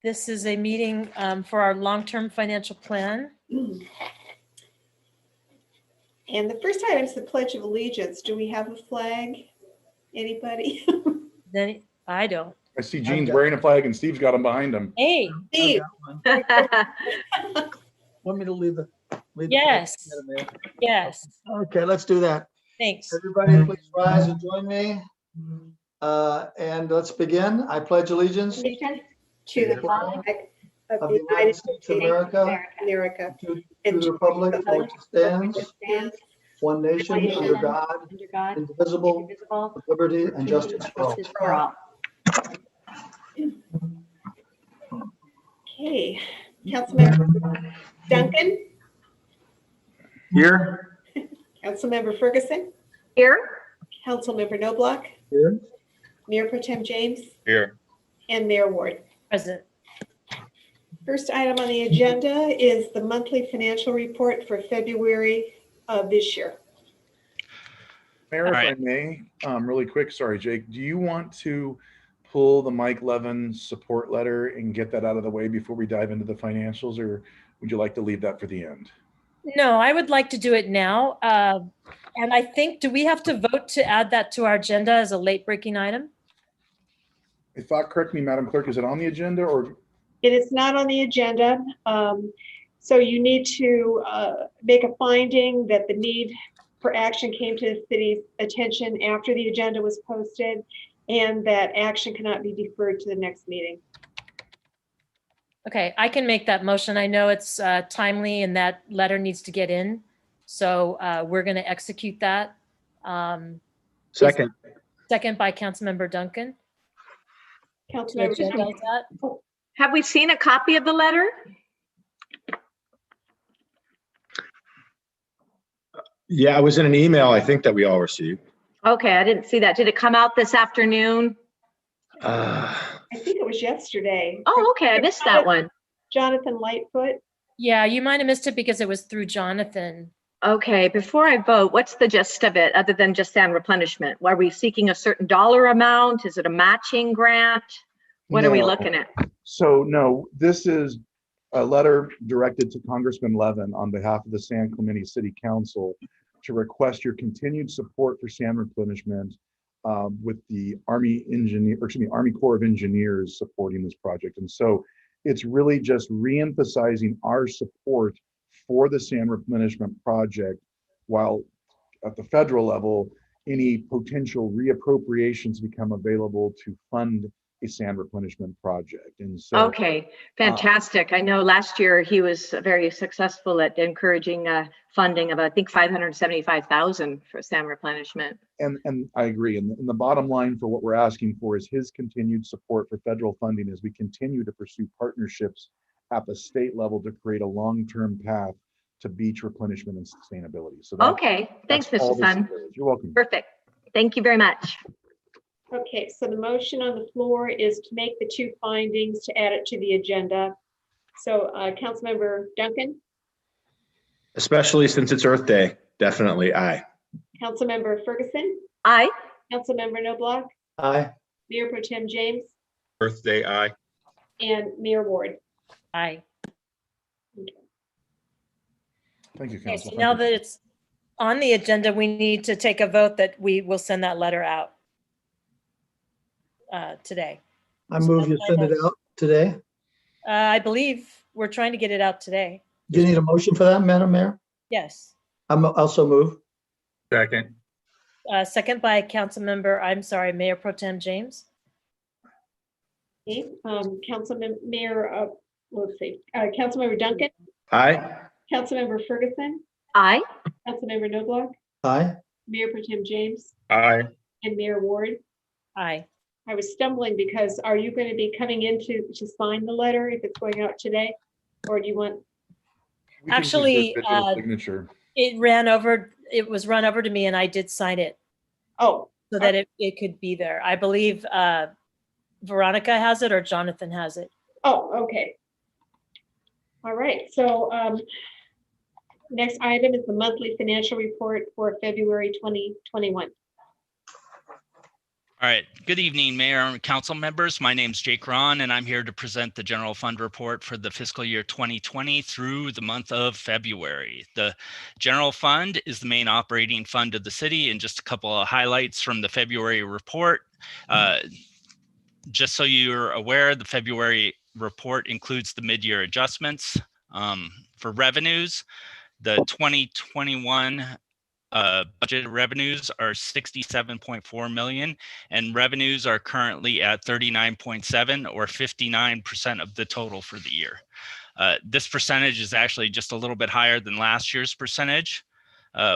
This is a meeting for our long-term financial plan. And the first item is the Pledge of Allegiance. Do we have a flag? Anybody? Then I don't. I see Gene's wearing a flag and Steve's got him behind him. Hey, Steve. Want me to lead the yes, pledge, Madam Mayor? yes, Okay, let's do that. thanks. Everybody, please rise and join me. And let's begin. I pledge allegiance To the flag of the United States of America, America. to the republic for which it stands, one nation, under God, indivisible, with liberty and justice for all. Okay, Councilmember Duncan, Here. Councilmember Ferguson, Here. Councilmember Noblock, Here. Mayor Pro Tem James, Here. and Mayor Ward. Present. First item on the agenda is the monthly financial report for February of this year. Mayor, if I may, really quick, sorry, Jake, do you want to pull the Mike Levin support letter and get that out of the way before we dive into the financials, or would you like to leave that for the end? No, I would like to do it now. And I think, do we have to vote to add that to our agenda as a late breaking item? I thought, correct me, Madam Clerk, is it on the agenda or? It is not on the agenda. So you need to make a finding that the need for action came to the city's attention after the agenda was posted, and that action cannot be deferred to the next meeting. Okay, I can make that motion. I know it's timely and that letter needs to get in. So we're going to execute that. Second. Second by Councilmember Duncan. Councilmember Agenda Duncan. that. Have we seen a copy of the letter? Yeah, it was in an email, I think, that we all received. Okay, I didn't see that. Did it come out this afternoon? I think it was yesterday. Oh, okay, I missed that one. Jonathan Lightfoot. Yeah, you might have missed it because it was through Jonathan. Okay, before I vote, what's the gist of it other than just sand replenishment? Are we seeking a certain dollar amount? Is it a matching grant? What are we No. looking at? So no, this is a letter directed to Congressman Levin on behalf of the San Clemente City Council to request your continued support for sand replenishment with the Army Corps of Engineers supporting this project. And so it's really just re-emphasizing our support for the sand replenishment project, while at the federal level, any potential reappropriations become available to fund a sand replenishment project. And so Okay, fantastic. I know last year he was very successful at encouraging funding of, I think, 575,000 for sand replenishment. and I agree. And the bottom line for what we're asking for is his continued support for federal funding as we continue to pursue partnerships at the state level to create a long-term path to beach replenishment and sustainability. So Okay, thanks, that's all Mr. this Sun. is. You're welcome. Perfect. Thank you very much. Okay, so the motion on the floor is to make the two findings to add it to the agenda. So Councilmember Duncan, Especially since it's Earth Day, definitely aye. Councilmember Ferguson, Aye. Councilmember Noblock, Aye. Mayor Pro Tem James, Earth Day, aye. and Mayor Ward. Aye. Thank you, Okay, Council. so now that it's on the agenda, we need to take a vote that we will send that letter out today. I move you send it out today. I believe we're trying to get it out today. Do you need a motion for that, Madam Mayor? Yes. I'm also move. Second. Second by Mayor Pro Tem James. Okay, Councilmember Duncan, Aye. Councilmember Ferguson, Aye. Councilmember Noblock, Aye. Mayor Pro Tem James, Aye. and Mayor Ward. Aye. I was stumbling because are you going to be coming in to sign the letter if it's going out today? Or do you want? We can use Actually, their digital signature. It was run over to me and I did sign it Oh, so that it could be there. I believe Veronica has it or Jonathan has it. oh, okay. All right, so next item is the monthly financial report for February 2021. All right. Good evening, Mayor and Council members. My name is Jake Ron, and I'm here to present the General Fund Report for the fiscal year 2020 through the month of February. The General Fund is the main operating fund of the city, and just a couple of highlights from the February report. Just so you're aware, the February report includes the mid-year adjustments. For revenues, the 2021 budget revenues are 67.4 million, and revenues are currently at 39.7, or 59% of the total for the year. This percentage is actually just a little bit higher than last year's percentage,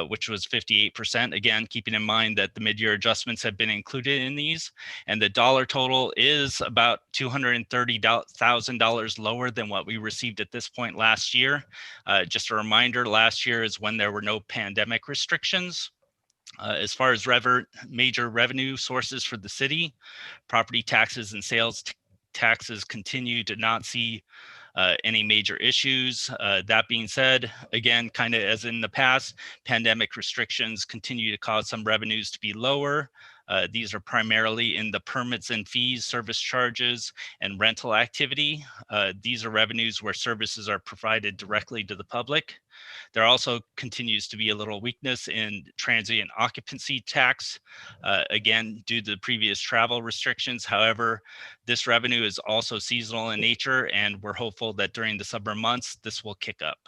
which was 58%. Again, keeping in mind that the mid-year adjustments have been included in these, and the dollar total is about $230,000 lower than what we received at this point last year. Just a reminder, last year is when there were no pandemic restrictions. As far as major revenue sources for the city, property taxes and sales taxes continue to not see any major issues. That being said, again, kind of as in the past, pandemic restrictions continue to cause some revenues to be lower. These are primarily in the permits and fees, service charges, and rental activity. These are revenues where services are provided directly to the public. There also continues to be a little weakness in transient occupancy tax, again, due to the previous travel restrictions. However, this revenue is also seasonal in nature, and we're hopeful that during the summer months, this will kick up.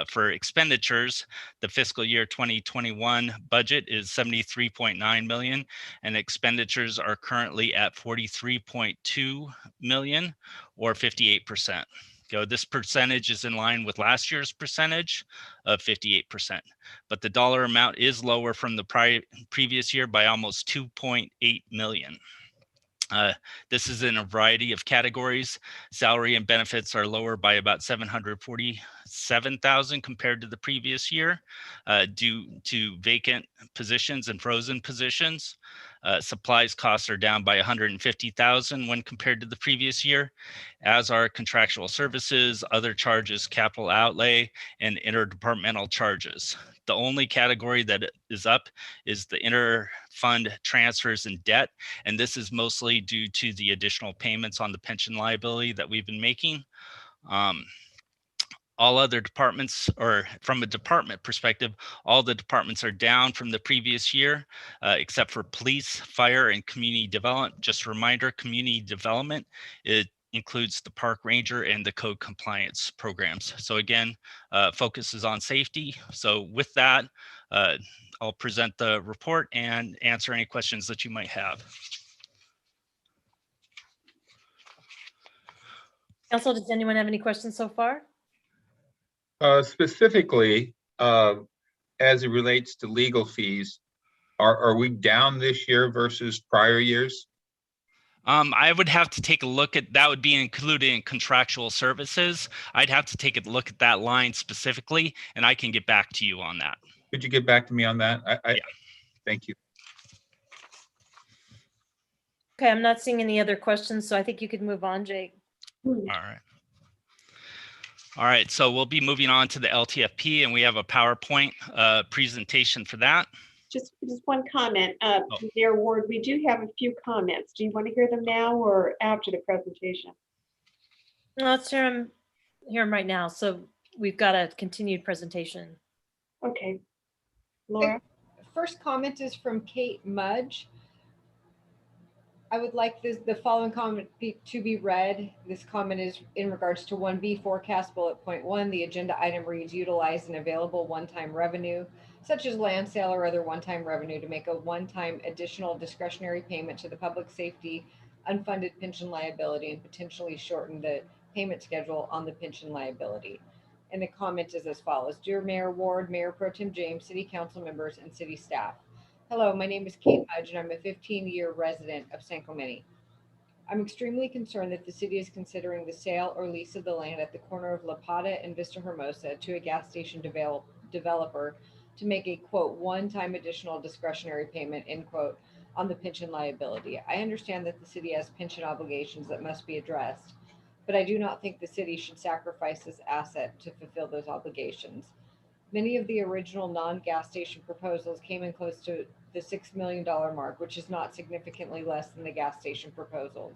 For expenditures, the fiscal year 2021 budget is 73.9 million, and expenditures are currently at 43.2 million, or 58%. This percentage is in line with last year's percentage of 58%, but the dollar amount is lower from the previous year by almost 2.8 million. This is in a variety of categories. Salary and benefits are lower by about 747,000 compared to the previous year, due to vacant positions and frozen positions. Supplies costs are down by 150,000 when compared to the previous year, as are contractual services, other charges, capital outlay, and interdepartmental charges. The only category that is up is the inter-fund transfers and debt, and this is mostly due to the additional payments on the pension liability that we've been making. All other departments, or from a department perspective, all the departments are down from the previous year, except for police, fire, and community development. Just a reminder, community development, it includes the park ranger and the code compliance programs. So again, focuses on safety. So with that, I'll present the report and answer any questions that you might have. Council, does anyone have any questions so far? Specifically, as it relates to legal fees, are we down this year versus prior years? I would have to take a look at that. Would be included in contractual services. I'd have to take a look at that line specifically, and I can get back to you on that. Could you get back to me on that? Yeah. Thank you. Okay, I'm not seeing any other questions, so I think you could move on, Jake. All right. All right, so we'll be moving on to the LTFP, and we have a PowerPoint presentation for that. Just one comment, Mayor Ward, we do have a few comments. Do you want to hear them now or after the presentation? No, let's hear them right now. So we've got a continued presentation. Okay, Laura. First comment is from Kate Mudge. I would like the following comment to be read. This comment is in regards to 1B forecast bullet point 1. The agenda item reads utilize an available one-time revenue, such as land sale or other one-time revenue, to make a one-time additional discretionary payment to the public safety unfunded pension liability and potentially shorten the payment schedule on the pension liability. And the comment is as follows. Dear Mayor Ward, Mayor Pro Tem James, City Council members, and City staff. Hello, my name is Kate Mudge, and I'm a 15-year resident of San Clemente. I'm extremely concerned that the city is considering the sale or lease of the land at the corner of La Pata and Vista Hermosa to a gas station developer to make a, quote, one-time additional discretionary payment, end quote, on the pension liability. I understand that the city has pension obligations that must be addressed, but I do not think the city should sacrifice this asset to fulfill those obligations. Many of the original non-gas station proposals came in close to the $6 million mark, which is not significantly less than the gas station proposals.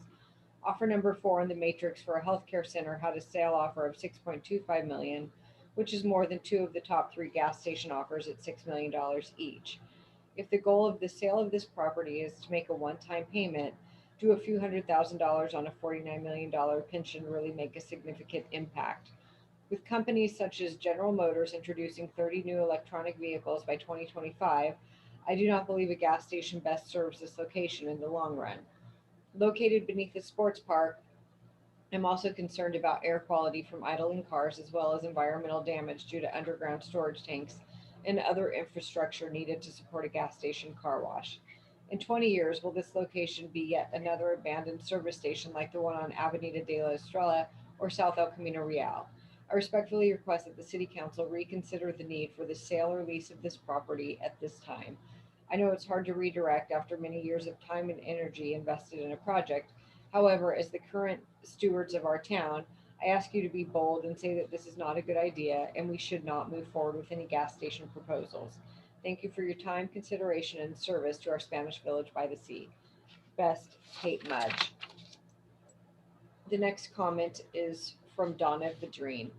Offer number 4 in the matrix for a healthcare center had a sale offer of $6.25 million, which is more than 2 of the top 3 gas station offers at $6 million each. If the goal of the sale of this property is to make a one-time payment, do a few $100,000 on a $49 million pension really make a significant impact? With companies such as General Motors introducing 30 new electronic vehicles by 2025, I do not believe a gas station best serves this location in the long run. Located beneath the sports park, I'm also concerned about air quality from idling cars as well as environmental damage due to underground storage tanks and other infrastructure needed to support a gas station car wash. In 20 years, will this location be yet another abandoned service station like the one on Avenida de la Estrella or South El Camino Real? I respectfully request that the City Council reconsider the need for the sale or lease of this property at this time. I know it's hard to redirect after many years of time and energy invested in a project. However, as the current stewards of our town, I ask you to be bold and say that this is not a good idea and we should not move forward with any gas station proposals. Thank you for your time, consideration, and service to our Spanish Village by the Sea. Best, Kate Mudge. The next comment is from Donna Vidrine.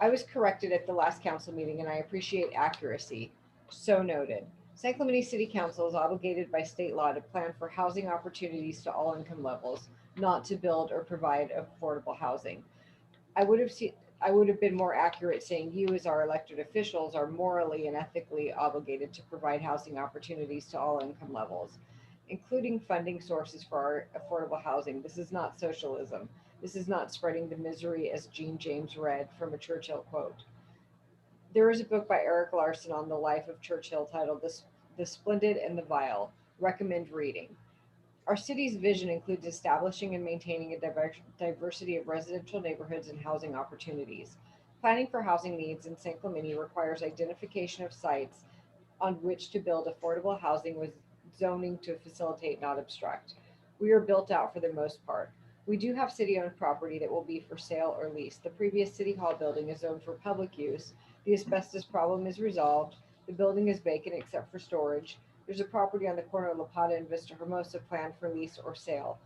I was corrected at the last council meeting and I appreciate accuracy. So noted. San Clemente City Council is obligated by state law to plan for housing opportunities to all income levels, not to build or provide affordable housing. I would have been more accurate saying you as our elected officials are morally and ethically obligated to provide housing opportunities to all income levels, including funding sources for our affordable housing. This is not socialism. This is not spreading the misery as Gene James read from a Churchill quote. There is a book by Eric Larson on the life of Churchill titled The Splendid and the Vile. Recommend reading. Our city's vision includes establishing and maintaining a diversity of residential neighborhoods and housing opportunities. Planning for housing needs in San Clemente requires identification of sites on which to build affordable housing with zoning to facilitate, not obstruct. We are built out for the most part. We do have city-owned property that will be for sale or lease. The previous City Hall building is zoned for public use. The asbestos problem is resolved. The building is vacant except for storage. There's a property on the corner of La Plata and Vista Hermosa planned for lease or sale.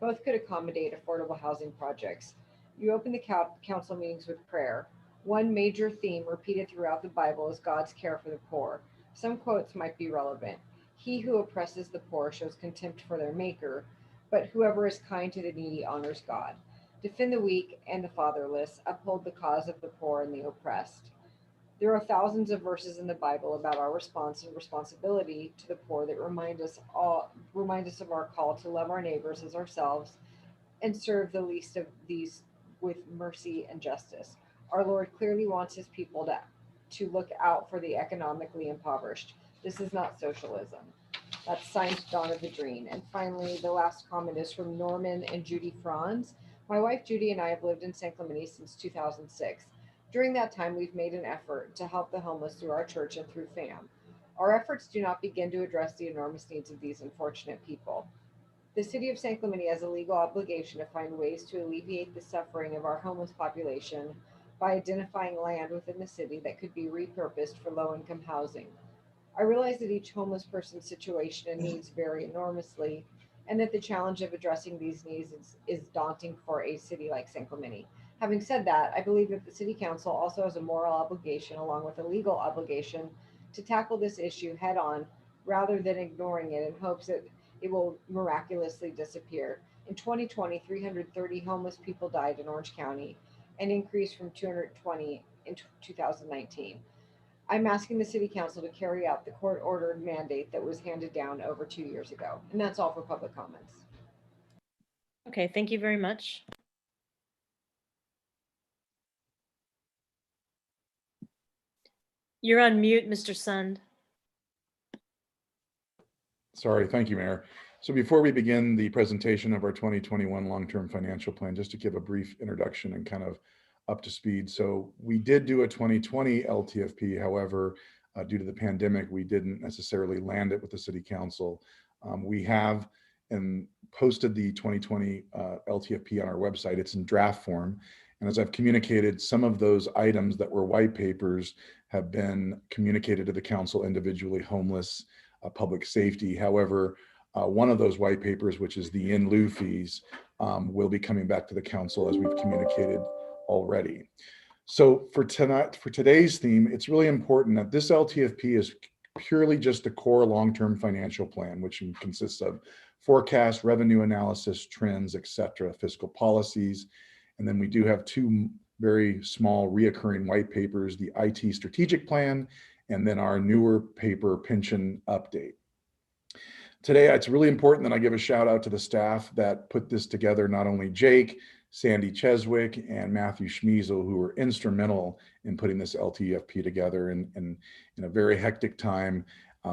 Both could accommodate affordable housing projects. You open the council meetings with prayer. One major theme repeated throughout the Bible is God's care for the poor. Some quotes might be relevant. He who oppresses the poor shows contempt for their maker, but whoever is kind to the needy honors God. Defend the weak and the fatherless. Uphold the cause of the poor and the oppressed. There are thousands of verses in the Bible about our response and responsibility to the poor that remind us of our call to love our neighbors as ourselves and serve the least of these with mercy and justice. Our Lord clearly wants his people to look out for the economically impoverished. This is not socialism. That's signed Donna Vidrine. And finally, the last comment is from Norman and Judy Franz. My wife Judy and I have lived in San Clemente since 2006. During that time, we've made an effort to help the homeless through our church and through FAM. Our efforts do not begin to address the enormous needs of these unfortunate people. The city of San Clemente has a legal obligation to find ways to alleviate the suffering of our homeless population by identifying land within the city that could be repurposed for low-income housing. I realize that each homeless person's situation and needs vary enormously, and that the challenge of addressing these needs is daunting for a city like San Clemente. Having said that, I believe that the City Council also has a moral obligation, along with a legal obligation, to tackle this issue head on rather than ignoring it in hopes that it will miraculously disappear. In 2020, 330 homeless people died in Orange County, an increase from 220 in 2019. I'm asking the City Council to carry out the court-ordered mandate that was handed down over 2 years ago. And that's all for public comments. Okay, thank you very much. You're on mute, Mr. Sund. Sorry, thank you, Mayor. So before we begin the presentation of our 2021 long-term financial plan, just to give a brief introduction and kind of up to speed. So we did do a 2020 LTFP. However, due to the pandemic, we didn't necessarily land it with the City Council. We have posted the 2020 LTFP on our website. It's in draft form. And as I've communicated, some of those items that were white papers have been communicated to the council individually: homeless, public safety. However, one of those white papers, which is the in lieu fees, will be coming back to the council as we've communicated already. So for today's theme, it's really important that this LTFP is purely just a core long-term financial plan, which consists of forecast, revenue analysis, trends, etc., fiscal policies. And then we do have two very small reoccurring white papers, the IT strategic plan, and then our newer paper, pension update. Today, it's really important that I give a shout out to the staff that put this together, not only Jake, Sandy Cheswick, and Matthew Schmiesel, who were instrumental in putting this LTFP together in a very hectic time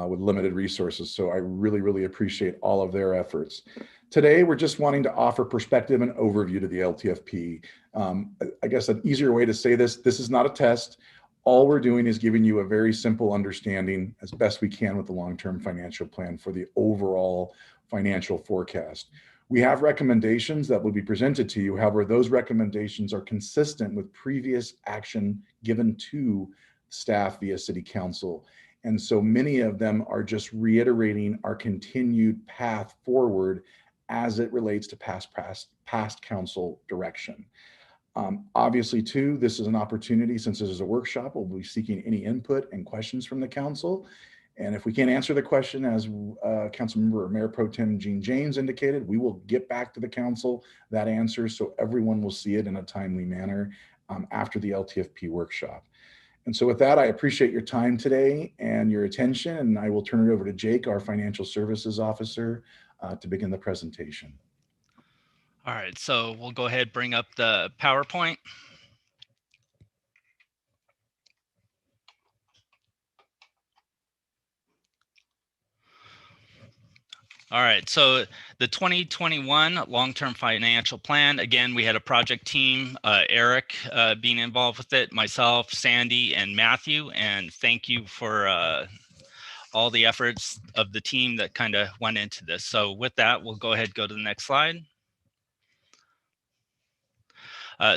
with limited resources. So I really, really appreciate all of their efforts. Today, we're just wanting to offer perspective and overview to the LTFP. I guess an easier way to say this is not a test. All we're doing is giving you a very simple understanding as best we can with the long-term financial plan for the overall financial forecast. We have recommendations that will be presented to you. However, those recommendations are consistent with previous action given to staff via City Council. And so many of them are just reiterating our continued path forward as it relates to past council direction. Obviously, too, this is an opportunity, since this is a workshop, we'll be seeking any input and questions from the council. And if we can't answer the question, as Councilmember or Mayor Pro Tem Gene James indicated, we will get back to the council that answer so everyone will see it in a timely manner after the LTFP workshop. And so with that, I appreciate your time today and your attention, and I will turn it over to Jake, our Financial Services Officer, to begin the presentation. All right, so we'll go ahead, bring up the PowerPoint. All right, so the 2021 long-term financial plan, again, we had a project team, Eric being involved with it, myself, Sandy, and Matthew, and thank you for all the efforts of the team that kind of went into this. So with that, we'll go ahead, go to the next slide.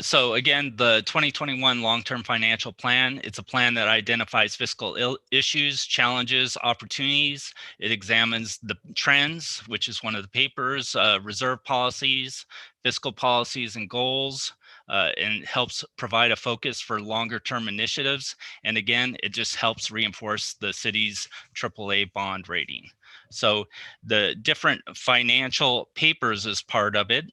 So again, the 2021 long-term financial plan, it's a plan that identifies fiscal issues, challenges, opportunities. It examines the trends, which is one of the papers, reserve policies, fiscal policies and goals, and helps provide a focus for longer term initiatives. And again, it just helps reinforce the city's AAA bond rating. So the different financial papers as part of it,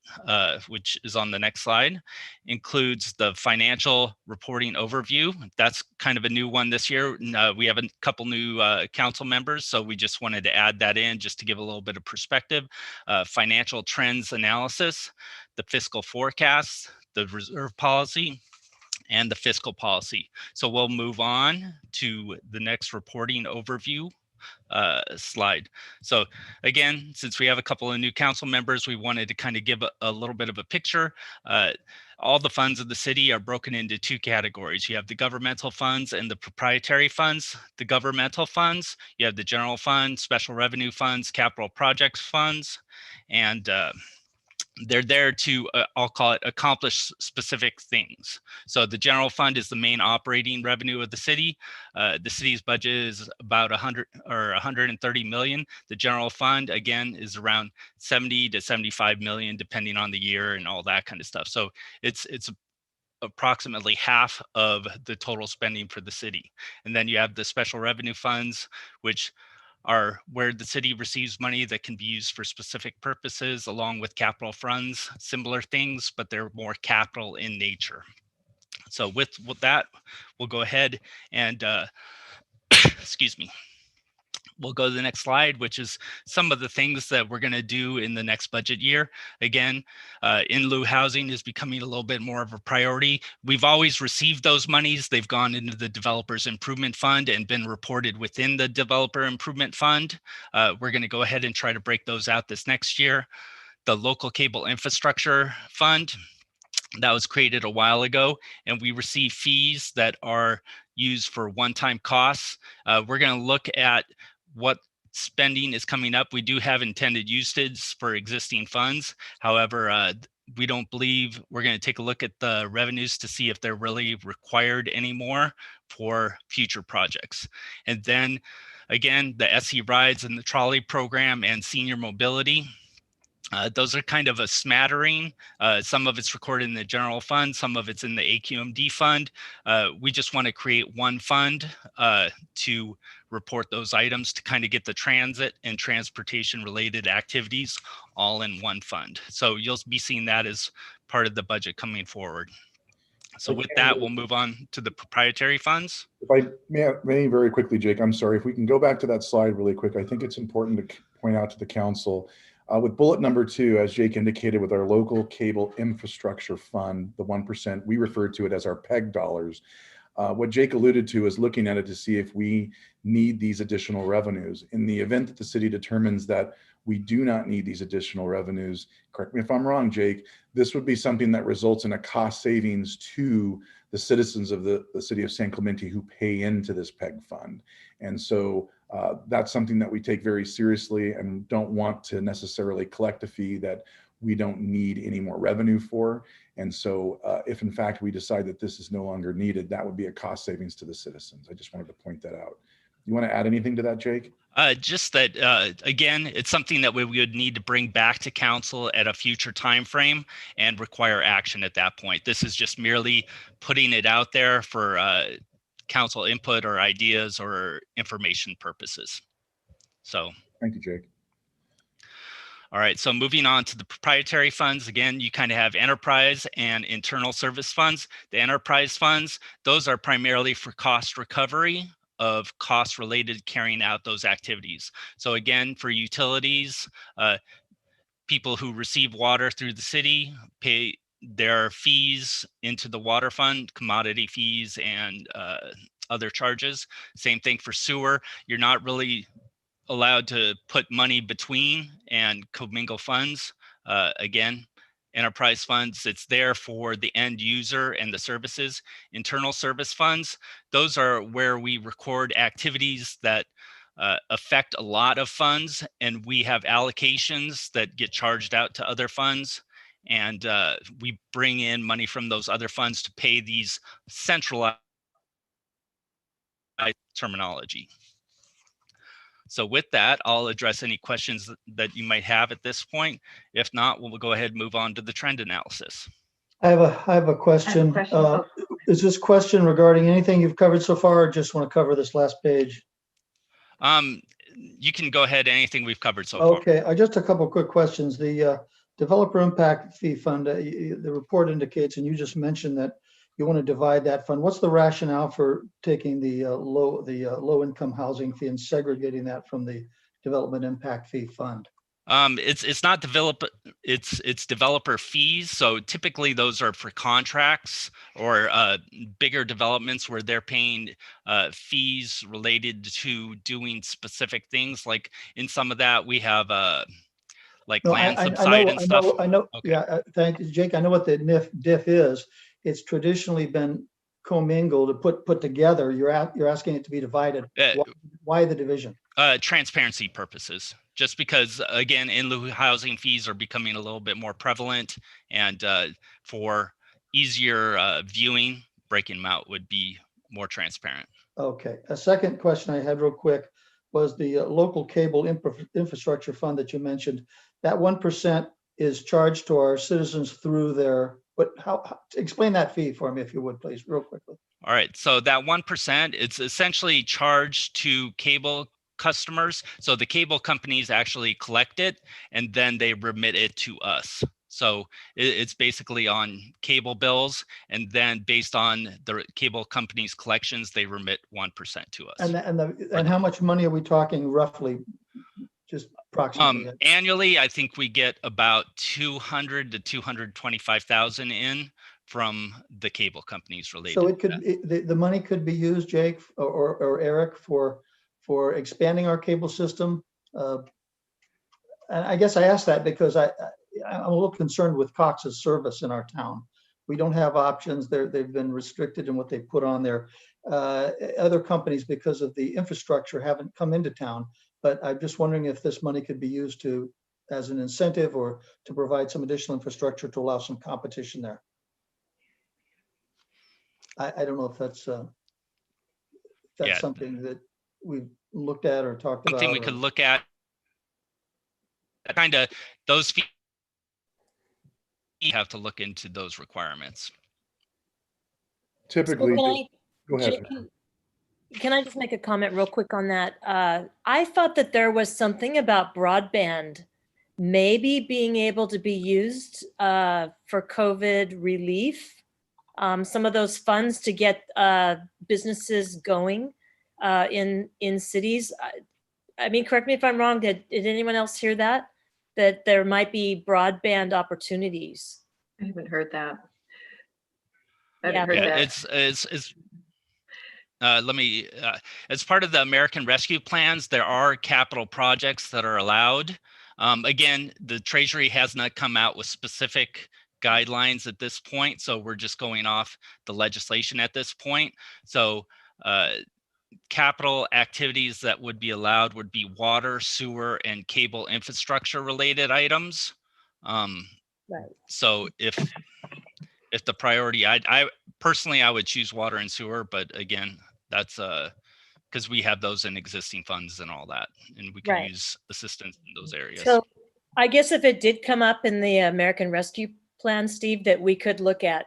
which is on the next slide, includes the financial reporting overview. That's kind of a new one this year. We have a couple new council members, so we just wanted to add that in just to give a little bit of perspective. Financial trends analysis, the fiscal forecasts, the reserve policy, and the fiscal policy. So we'll move on to the next reporting overview slide. So again, since we have a couple of new council members, we wanted to kind of give a little bit of a picture. All the funds of the city are broken into two categories. You have the governmental funds and the proprietary funds. The governmental funds, you have the general fund, special revenue funds, capital projects funds, and they're there to, I'll call it, accomplish specific things. So the general fund is the main operating revenue of the city. The city's budget is about 100 or 130 million. The general fund, again, is around 70 to 75 million, depending on the year and all that kind of stuff. So it's approximately half of the total spending for the city. And then you have the special revenue funds, which are where the city receives money that can be used for specific purposes, along with capital funds, similar things, but they're more capital in nature. So with that, we'll go ahead and, excuse me, we'll go to the next slide, which is some of the things that we're going to do in the next budget year. Again, in lieu housing is becoming a little bit more of a priority. We've always received those monies. They've gone into the Developers Improvement Fund and been reported within the Developer Improvement Fund. We're going to go ahead and try to break those out this next year. The Local Cable Infrastructure Fund, that was created a while ago, and we receive fees that are used for one-time costs. We're going to look at what spending is coming up. We do have intended usage for existing funds. However, we don't believe we're going to take a look at the revenues to see if they're really required anymore for future projects. And then Again, the SE rides and the trolley program and senior mobility. Those are kind of a smattering. Some of it's recorded in the general fund, some of it's in the AQMD fund. We just want to create one fund to report those items to kind of get the transit and transportation related activities all in one fund. So you'll be seeing that as part of the budget coming forward. So with that, we'll move on to the proprietary funds. If I may very quickly, Jake, I'm sorry, if we can go back to that slide really quick, I think it's important to point out to the council with bullet number 2, as Jake indicated, with our local cable infrastructure fund, the 1%, we refer to it as our PEG dollars. What Jake alluded to is looking at it to see if we need these additional revenues. In the event that the city determines that we do not need these additional revenues, correct me if I'm wrong, Jake, this would be something that results in a cost savings to the citizens of the city of San Clemente who pay into this PEG fund. And so that's something that we take very seriously and don't want to necessarily collect a fee that we don't need any more revenue for. And so if in fact we decide that this is no longer needed, that would be a cost savings to the citizens. I just wanted to point that out. You want to add anything to that, Jake? Just that, again, it's something that we would need to bring back to council at a future time frame and require action at that point. This is just merely putting it out there for council input or ideas or information purposes. So. Thank you, Jake. All right, so moving on to the proprietary funds, again, you kind of have enterprise and internal service funds. The enterprise funds, those are primarily for cost recovery of costs related to carrying out those activities. So again, for utilities, people who receive water through the city pay their fees into the water fund, commodity fees and other charges. Same thing for sewer. You're not really allowed to put money between and commingle funds. Again, enterprise funds, it's there for the end user and the services. Internal service funds, those are where we record activities that affect a lot of funds, and we have allocations that get charged out to other funds. And we bring in money from those other funds to pay these centralized terminology. So with that, I'll address any questions that you might have at this point. If not, we'll go ahead and move on to the trend analysis. I have a question. Is this question regarding anything you've covered so far, or just want to cover this last page? You can go ahead, anything we've covered so far. Okay, just a couple quick questions. The developer impact fee fund, the report indicates, and you just mentioned that you want to divide that fund. What's the rationale for taking the low income housing fee and segregating that from the development impact fee fund? It's not it's developer fees. So typically those are for contracts or bigger developments where they're paying fees related to doing specific things. Like in some of that we have like land subside and stuff. I know. Okay. Yeah, thank you, Jake. I know what the diff is. It's traditionally been commingled to put together. You're asking it to be divided. Why the division? Transparency purposes. Just because, again, in lieu housing fees are becoming a little bit more prevalent, and for easier viewing, breaking them out would be more transparent. Okay. A second question I had real quick was the local cable infrastructure fund that you mentioned. That 1% is charged to our citizens through their, how explain that fee for me, if you would, please, real quickly. All right. So that 1%, it's essentially charged to cable customers. So the cable companies actually collect it and then they remit it to us. So it's basically on cable bills, and then based on the cable companies' collections, they remit 1% to us. And how much money are we talking roughly? Just approximately. Annually, I think we get about 200 to 225,000 in from the cable companies related. So it could the money could be used, Jake or Eric, for expanding our cable system. And I guess I asked that because I'm a little concerned with Cox's service in our town. We don't have options. They've been restricted in what they put on there. Other companies, because of the infrastructure, haven't come into town. But I'm just wondering if this money could be used as an incentive or to provide some additional infrastructure to allow some competition there. I don't know if that's something that we've looked at or talked about? Something we could look at, kind of those fees, you have to look into those requirements. Typically, So go ahead. can I just make a comment real quick on that? I thought that there was something about broadband maybe being able to be used for COVID relief. Some of those funds to get businesses going in cities. I mean, correct me if I'm wrong. Did anyone else hear that? That there might be broadband opportunities. I haven't heard that. I Yeah. haven't heard Yeah, that. let me, as part of the American Rescue Plans, there are capital projects that are allowed. Again, the Treasury has not come out with specific guidelines at this point, so we're just going off the legislation at this point. So capital activities that would be allowed would be water, sewer, and cable infrastructure related items. Right. So if the priority, I personally, I would choose water and sewer, but again, that's because we have those in existing funds and all that, and we can Right. use assistance in those areas. So I guess if it did come up in the American Rescue Plan, Steve, that we could look at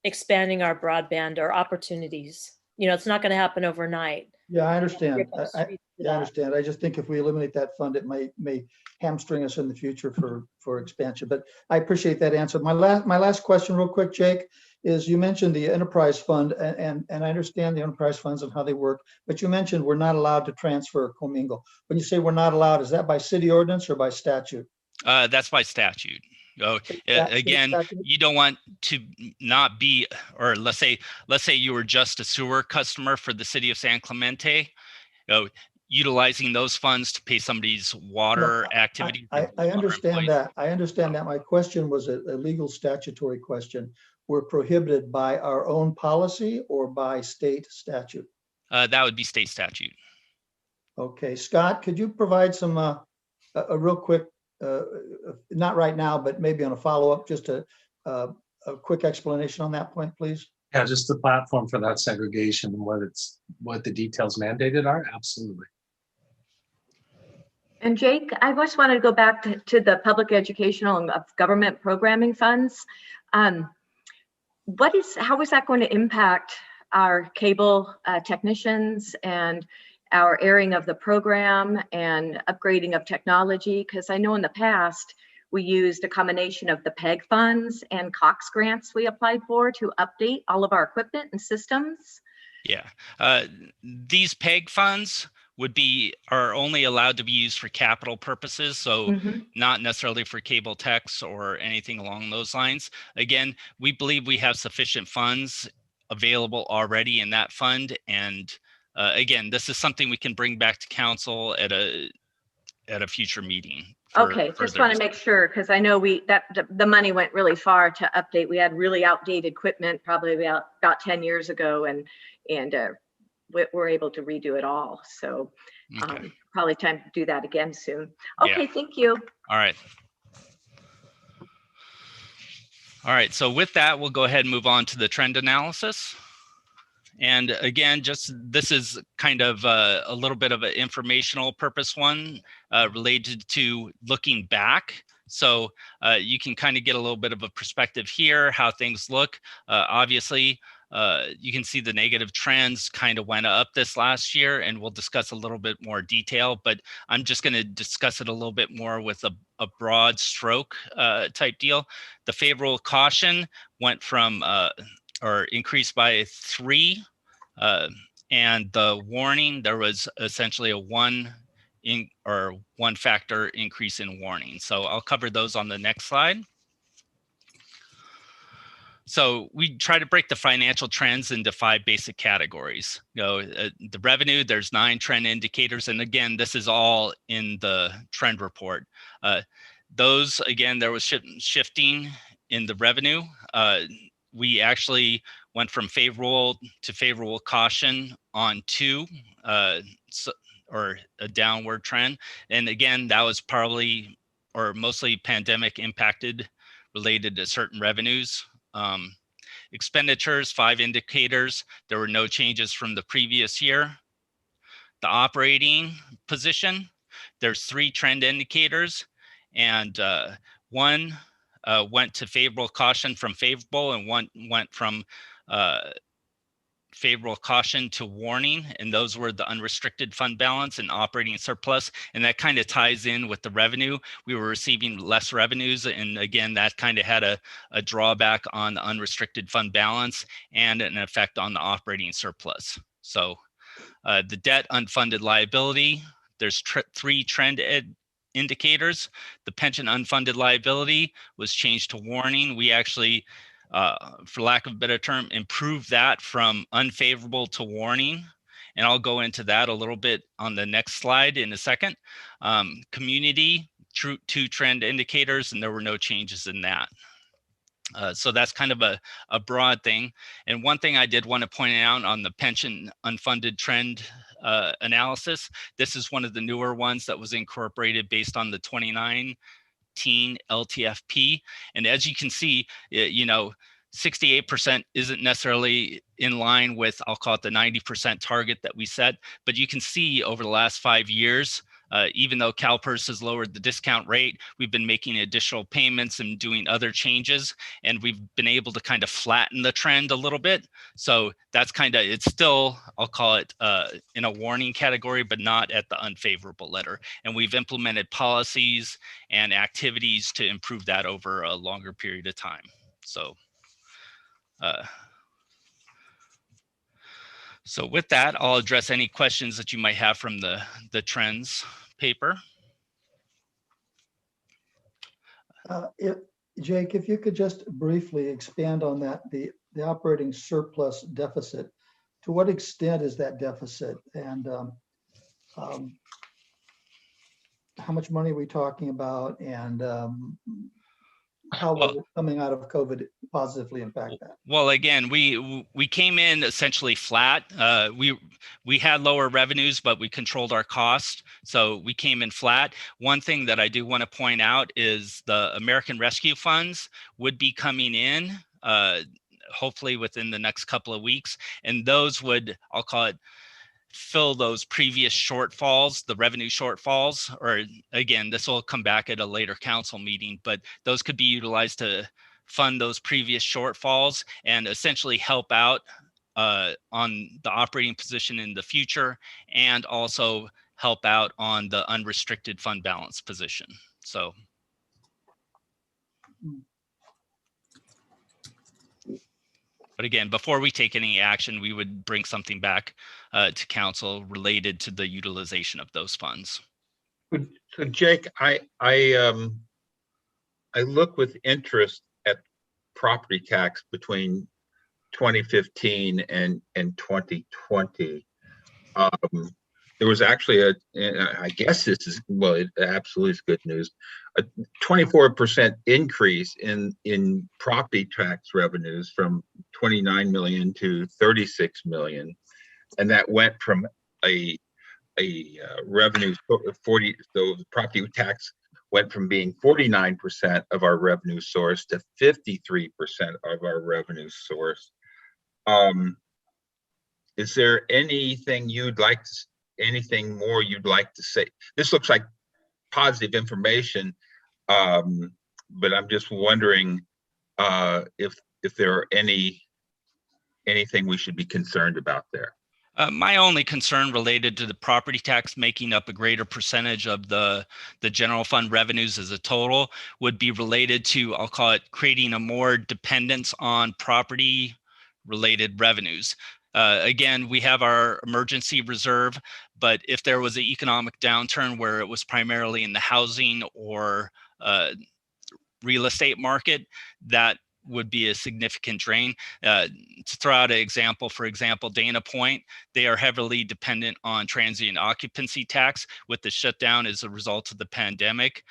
expanding our broadband or opportunities. You know, it's not going to happen overnight. Yeah, I understand. I I understand. I just think if we eliminate that fund, it may hamstring us in the future for expansion. But I appreciate that answer. My last question, real quick, Jake, is you mentioned the enterprise fund, and I understand the enterprise funds and how they work. But you mentioned we're not allowed to transfer or commingle. When you say we're not allowed, is that by city ordinance or by statute? That's by statute. Oh, again, statute? you don't want to not be, or let's say you were just a sewer customer for the city of San Clemente, utilizing those funds to pay somebody's water activity. I understand that. I understand that. My question was a legal statutory question. We're prohibited by our own policy or by state statute? That would be state statute. Okay, Scott, could you provide some a real quick, not right now, but maybe on a follow-up, just a quick explanation on that point, please? Yeah, just the platform for that segregation and what the details mandated are. Absolutely. And Jake, I just wanted to go back to the public educational and government programming funds. How is that going to impact our cable technicians and our airing of the program and upgrading of technology? Because I know in the past, we used a combination of the PEG funds and Cox grants we applied for to update all of our equipment and systems. Yeah, these PEG funds are only allowed to be used for capital purposes, so not necessarily for cable techs or anything along those lines. Again, we believe we have sufficient funds available already in that fund, and again, this is something we can bring back to council at a future meeting. Okay, just want to make sure, because I know the money went really far to update. We had really outdated equipment probably about 10 years ago, and we're able to redo it all. So probably time to do that again soon. Okay, yeah. Thank you. All right. All right, so with that, we'll go ahead and move on to the trend analysis. And again, this is kind of a little bit of an informational purpose one related to looking back. So you can kind of get a little bit of a perspective here, how things look. Obviously, you can see the negative trends kind of went up this last year, and we'll discuss a little bit more detail, but I'm just going to discuss it a little bit more with a broad stroke type deal. The favorable caution went from or increased by 3, and the warning, there was essentially a one factor increase in warning. So I'll cover those on the next slide. So we try to break the financial trends into 5 basic categories. The revenue, there's 9 trend indicators. And again, this is all in the trend report. Those, again, there was shifting in the revenue. We actually went from favorable to favorable caution on 2, or a downward trend. And again, that was probably or mostly pandemic impacted related to certain revenues. Expenditures, 5 indicators. There were no changes from the previous year. the operating position, there's 3 trend indicators, and one went to favorable caution from favorable, and one went from favorable caution to warning, and those were the unrestricted fund balance and operating surplus. And that kind of ties in with the revenue. We were receiving less revenues, and again, that kind of had a drawback on the unrestricted fund balance and an effect on the operating surplus. So the debt unfunded liability, there's 3 trend indicators. The pension unfunded liability was changed to warning. We actually, for lack of a better term, improved that from unfavorable to warning. And I'll go into that a little bit on the next slide in a second. Community, 2 trend indicators, and there were no changes in that. So that's kind of a broad thing. And one thing I did want to point out on the pension unfunded trend analysis, this is one of the newer ones that was incorporated based on the 2019 LTFP. And as you can see, 68% isn't necessarily in line with, I'll call it the 90% target that we set. But you can see over the last 5 years, even though CalPERS has lowered the discount rate, we've been making additional payments and doing other changes, and we've been able to kind of flatten the trend a little bit. So that's kind of, it's still, I'll call it in a warning category, but not at the unfavorable letter. And we've implemented policies and activities to improve that over a longer period of time. So with that, I'll address any questions that you might have from the trends paper. Jake, if you could just briefly expand on that, the operating surplus deficit, to what extent is that deficit, and how much money are we talking about, and how will coming out of COVID positively impact that? Well, again, we came in essentially flat. We had lower revenues, but we controlled our cost, so we came in flat. One thing that I do want to point out is the American Rescue Funds would be coming in hopefully within the next couple of weeks, and those would, I'll call it, fill those previous shortfalls, the revenue shortfalls, or again, this will come back at a later council meeting, but those could be utilized to fund those previous shortfalls and essentially help out on the operating position in the future, and also help out on the unrestricted fund balance position. So. But again, before we take any action, we would bring something back to council related to the utilization of those funds. So Jake, I look with interest at property tax between 2015 and 2020. There was actually I guess this is, well, it absolutely is good news, a 24% increase in property tax revenues from 29 million to 36 million. And that went from a revenue 40, so the property tax went from being 49% of our revenue source to 53% of our revenue source. Is there anything anything more you'd like to say? This looks like positive information, but I'm just wondering if there are anything we should be concerned about there. My only concern related to the property tax making up a greater percentage of the general fund revenues as a total would be related to, I'll call it, creating a more dependence on property related revenues. Again, we have our emergency reserve, but if there was an economic downturn where it was primarily in the housing or real estate market, that would be a significant drain. To throw out an example, for example, Dana Point, they are heavily dependent on transient occupancy tax. With the shutdown as a result of the pandemic,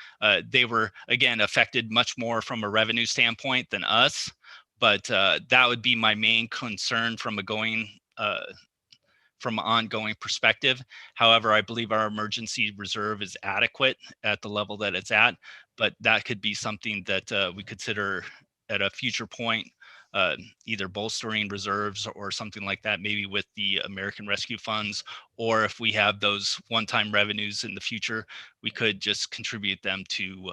they were, again, affected much more from a revenue standpoint than us. But that would be my main concern from from an ongoing perspective. However, I believe our emergency reserve is adequate at the level that it's at, but that could be something that we consider at a future point, either bolstering reserves or something like that, maybe with the American Rescue Funds, or if we have those one-time revenues in the future, we could just contribute them to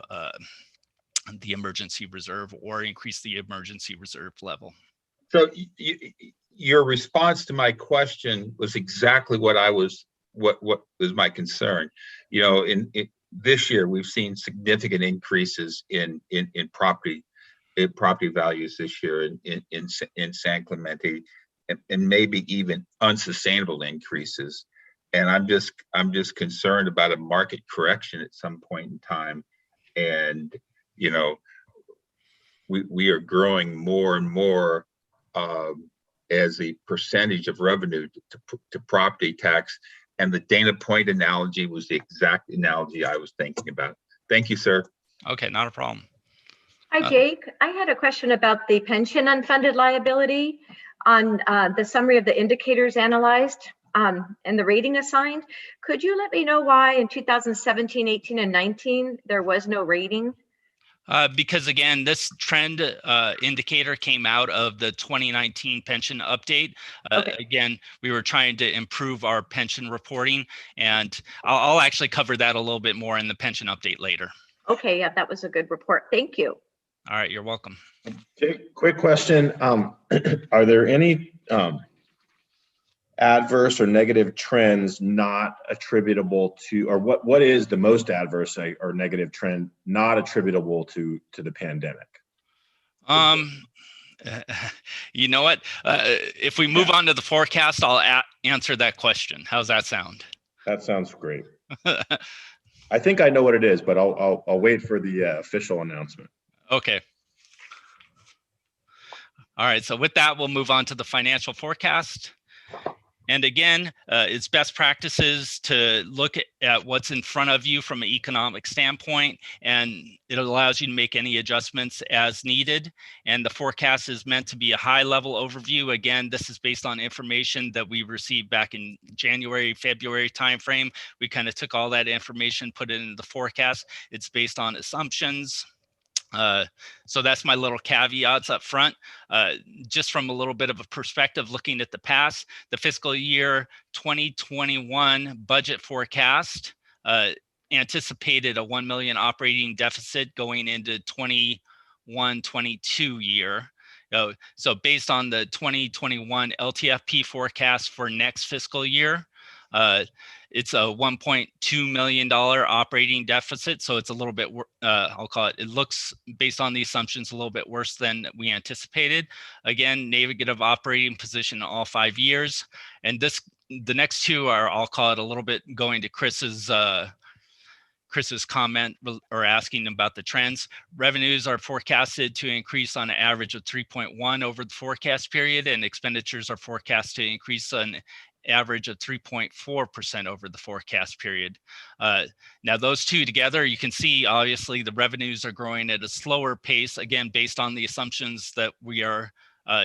the emergency reserve or increase the emergency reserve level. So your response to my question was exactly what was my concern. You know, in this year, we've seen significant increases in property values this year in San Clemente, and maybe even unsustainable increases. And I'm just concerned about a market correction at some point in time. And, you know, we are growing more and more as a percentage of revenue to property tax. And the Dana Point analogy was the exact analogy I was thinking about. Thank you, sir. Okay, not a problem. Hi, Jake. I had a question about the pension unfunded liability on the summary of the indicators analyzed and the rating assigned. Could you let me know why in 2017, 18, and 19, there was no rating? Because again, this trend indicator came out of the 2019 pension update. Okay. Again, we were trying to improve our pension reporting, and I'll actually cover that a little bit more in the pension update later. Okay, yeah, that was a good report. Thank you. All right, you're welcome. Okay, quick question. Are there any adverse or negative trends not attributable to, or what is the most adverse or negative trend not attributable to the pandemic? You know what? If we move on to the forecast, I'll answer that question. How's that sound? That sounds great. I think I know what it is, but I'll wait for the official announcement. Okay. All right, so with that, we'll move on to the financial forecast. And again, it's best practices to look at what's in front of you from an economic standpoint, and it allows you to make any adjustments as needed. And the forecast is meant to be a high-level overview. Again, this is based on information that we received back in January, February timeframe. We kind of took all that information, put it into the forecast. It's based on assumptions. So that's my little caveats up front. Just from a little bit of a perspective, looking at the past, the fiscal year 2021 budget forecast anticipated a 1 million operating deficit going into 21-22 year. So based on the 2021 LTFP forecast for next fiscal year, it's a $1.2 million operating deficit. So it's a little bit, I'll call it, it looks based on the assumptions a little bit worse than we anticipated. Again, negative operating position in all 5 years. And the next two are, I'll call it a little bit going to Chris's comment or asking about the trends. Revenues are forecasted to increase on an average of 3.1 over the forecast period, and expenditures are forecast to increase on average of 3.4% over the forecast period. Now those two together, you can see obviously the revenues are growing at a slower pace, again, based on the assumptions that we are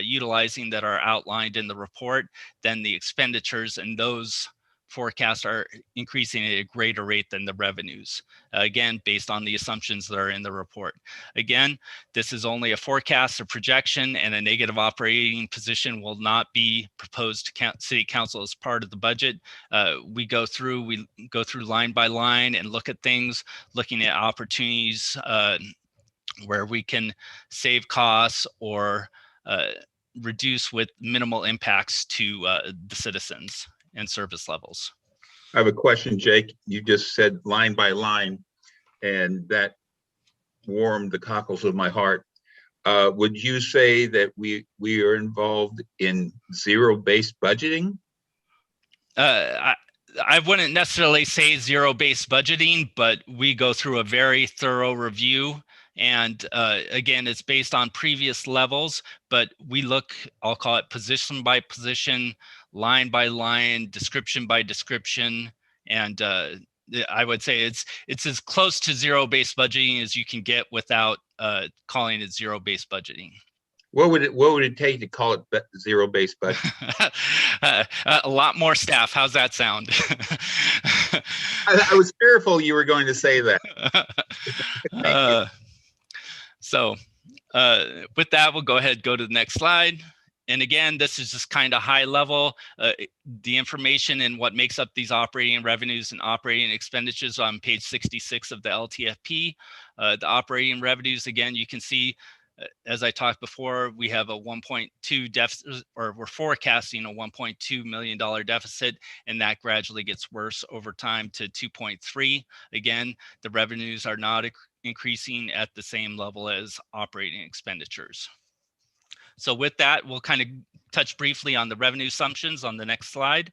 utilizing that are outlined in the report, than the expenditures, and those forecasts are increasing at a greater rate than the revenues, again, based on the assumptions that are in the report. Again, this is only a forecast, a projection, and a negative operating position will not be proposed to City Council as part of the budget. We go through line by line and look at things, looking at opportunities where we can save costs or reduce with minimal impacts to the citizens and service levels. I have a question, Jake. You just said line by line, and that warmed the cockles of my heart. Would you say that we are involved in zero-based budgeting? I wouldn't necessarily say zero-based budgeting, but we go through a very thorough review. And again, it's based on previous levels, but we look, I'll call it position by position, line by line, description by description. And I would say it's as close to zero-based budgeting as you can get without calling it zero-based budgeting. What would it take to call it zero-based budgeting? A lot more staff. How's that sound? I was fearful you were going to say that. So With that, we'll go ahead and go to the next slide. And again, this is just kind of high level. The information and what makes up these operating revenues and operating expenditures on page 66 of the LTFP. The operating revenues, again, you can see, as I talked before, we have a 1.2 deficit, or we're forecasting a $1.2 million deficit, and that gradually gets worse over time to 2.3. Again, the revenues are not increasing at the same level as operating expenditures. So with that, we'll kind of touch briefly on the revenue assumptions on the next slide.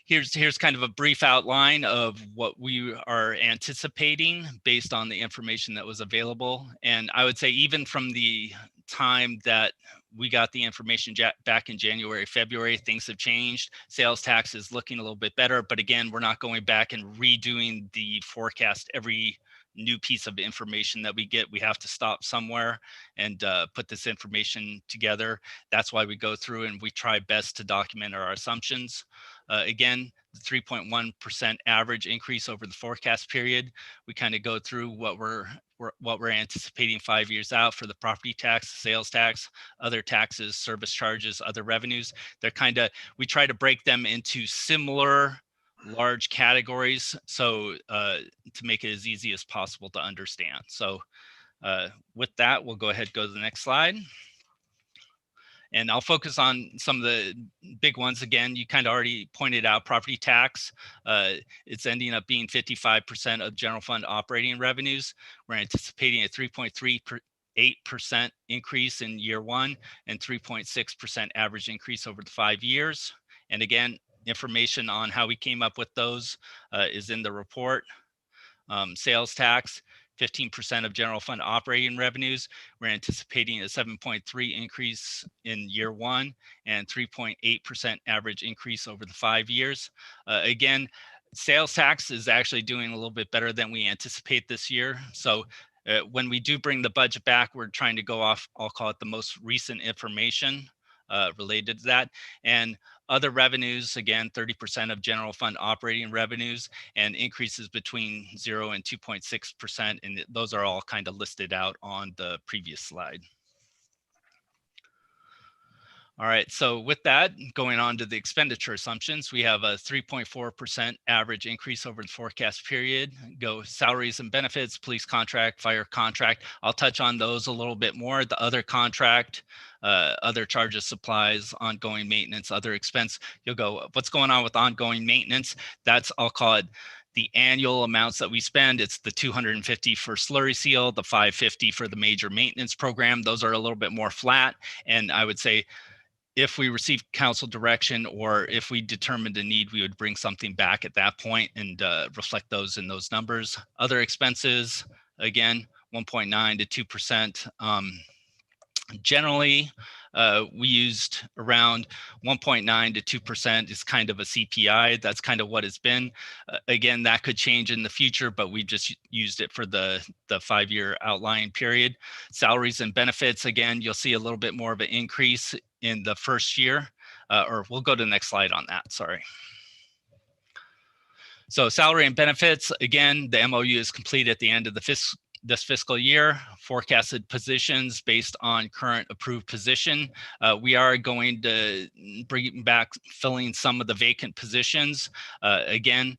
Here's kind of a brief outline of what we are anticipating based on the information that was available. And I would say even from the time that we got the information back in January, February, things have changed. Sales tax is looking a little bit better, but again, we're not going back and redoing the forecast every new piece of information that we get. We have to stop somewhere and put this information together. That's why we go through and we try best to document our assumptions. Again, the 3.1% average increase over the forecast period. We kind of go through what we're anticipating 5 years out for the property tax, sales tax, other taxes, service charges, other revenues. They're kind of, we try to break them into similar large categories, so to make it as easy as possible to understand. So with that, we'll go ahead and go to the next slide. And I'll focus on some of the big ones. Again, you kind of already pointed out property tax. It's ending up being 55% of general fund operating revenues. We're anticipating a 3.38% increase in year one and 3.6% average increase over the 5 years. And again, information on how we came up with those is in the report. Sales tax, 15% of general fund operating revenues. We're anticipating a 7.3 increase in year one and 3.8% average increase over the 5 years. Again, sales tax is actually doing a little bit better than we anticipate this year. So when we do bring the budget back, we're trying to go off, I'll call it the most recent information related to that. And other revenues, again, 30% of general fund operating revenues, and increases between 0 and 2.6%. And those are all kind of listed out on the previous slide. All right, so with that, going on to the expenditure assumptions, we have a 3.4% average increase over the forecast period. Go salaries and benefits, police contract, fire contract. I'll touch on those a little bit more. The other contract, other charges, supplies, ongoing maintenance, other expense. You'll go, what's going on with ongoing maintenance? That's, I'll call it the annual amounts that we spend. It's the $250 for slurry seal, the $550 for the major maintenance program. Those are a little bit more flat. And I would say, if we receive council direction or if we determined a need, we would bring something back at that point and reflect those in those numbers. Other expenses, again, 1.9 to 2%. Generally, we used around 1.9 to 2% is kind of a CPI. That's kind of what it's been. Again, that could change in the future, but we just used it for the 5-year outlying period. Salaries and benefits, again, you'll see a little bit more of an increase in the first year, or we'll go to the next slide on that, sorry. So salary and benefits, again, the MOU is complete at the end of this fiscal year. Forecasted positions based on current approved position. We are going to bring back filling some of the vacant positions. Again,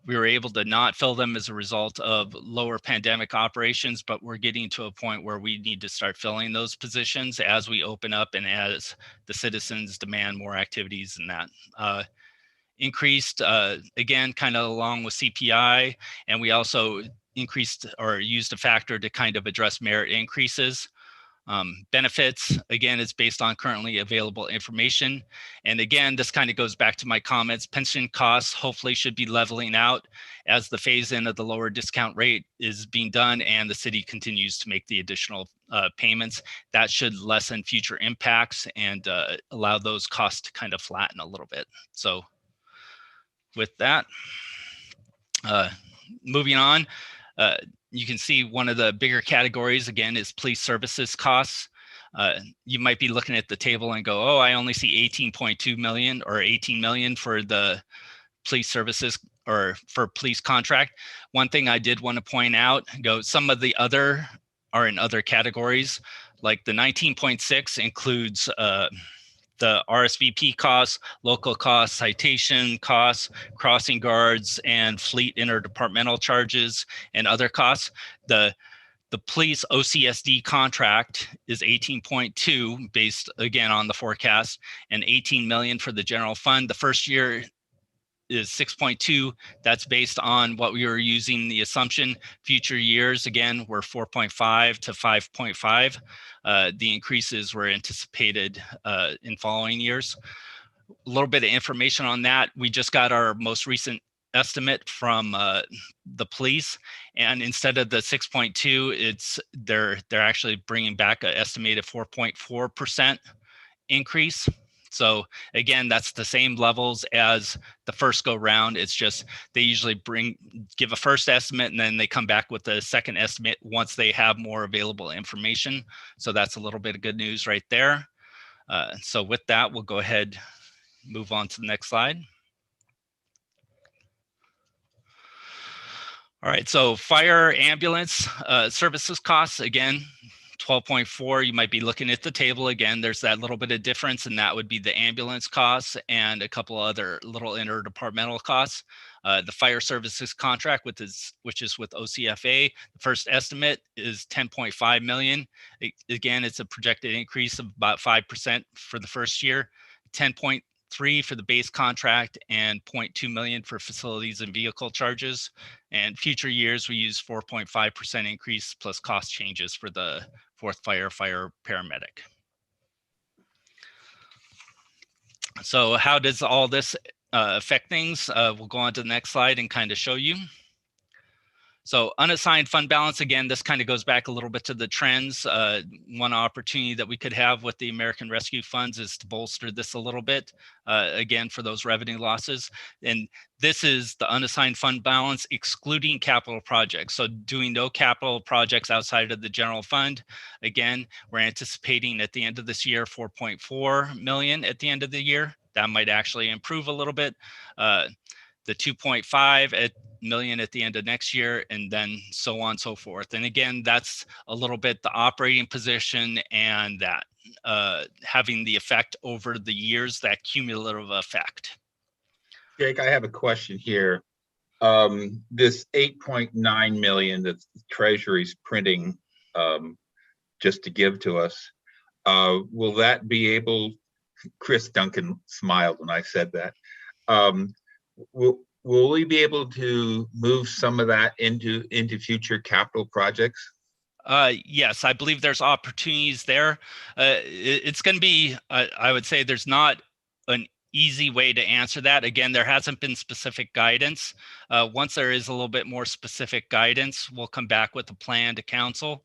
we were able to not fill them as a result of lower pandemic operations, but we're getting to a point where we need to start filling those positions as we open up and as the citizens demand more activities in that. Increased, again, kind of along with CPI, and we also increased or used a factor to kind of address merit increases. Benefits, again, is based on currently available information. And again, this kind of goes back to my comments. Pension costs hopefully should be leveling out as the phase in of the lower discount rate is being done and the city continues to make the additional payments. That should lessen future impacts and allow those costs to kind of flatten a little bit. So with that, moving on, you can see one of the bigger categories, again, is police services costs. You might be looking at the table and go, oh, I only see 18.2 million or 18 million for the police services or for police contract. One thing I did want to point out, some of the other are in other categories. Like the 19.6 includes the RSVP costs, local costs, citation costs, crossing guards, and fleet interdepartmental charges and other costs. The police OCSD contract is 18.2 based again on the forecast, and 18 million for the general fund. The first year is 6.2. That's based on what we were using the assumption. Future years, again, were 4.5 to 5.5. The increases were anticipated in following years. A little bit of information on that. We just got our most recent estimate from the police, and instead of the 6.2, it's they're actually bringing back an estimated 4.4% increase. So again, that's the same levels as the first go round. It's just they usually give a first estimate and then they come back with a second estimate once they have more available information. So that's a little bit of good news right there. So with that, we'll go ahead, move on to the next slide. All right, so fire ambulance services costs, again, 12.4, you might be looking at the table again. There's that little bit of difference, and that would be the ambulance costs and a couple other little interdepartmental costs. The fire services contract, which is with OCFA, the first estimate is 10.5 million. Again, it's a projected increase of about 5% for the first year, 10.3 for the base contract, and 0.2 million for facilities and vehicle charges. And future years, we use 4.5% increase plus cost changes for the fourth fire paramedic. So how does all this affect things? We'll go on to the next slide and kind of show you. So unassigned fund balance, again, this kind of goes back a little bit to the trends. One opportunity that we could have with the American Rescue Funds is to bolster this a little bit, again, for those revenue losses. And this is the unassigned fund balance excluding capital projects. So doing no capital projects outside of the general fund. Again, we're anticipating at the end of this year, 4.4 million at the end of the year. That might actually improve a little bit. The 2.5 million at the end of next year, and then so on and so forth. And again, that's a little bit the operating position and that having the effect over the years, that cumulative effect. Jake, I have a question here. This 8.9 million that the Treasury's printing just to give to us, will that be able, Chris Duncan smiled when I said that. Will we be able to move some of that into future capital projects? Yes, I believe there's opportunities there. It's going to be, I would say there's not an easy way to answer that. Again, there hasn't been specific guidance. Once there is a little bit more specific guidance, we'll come back with a plan to council.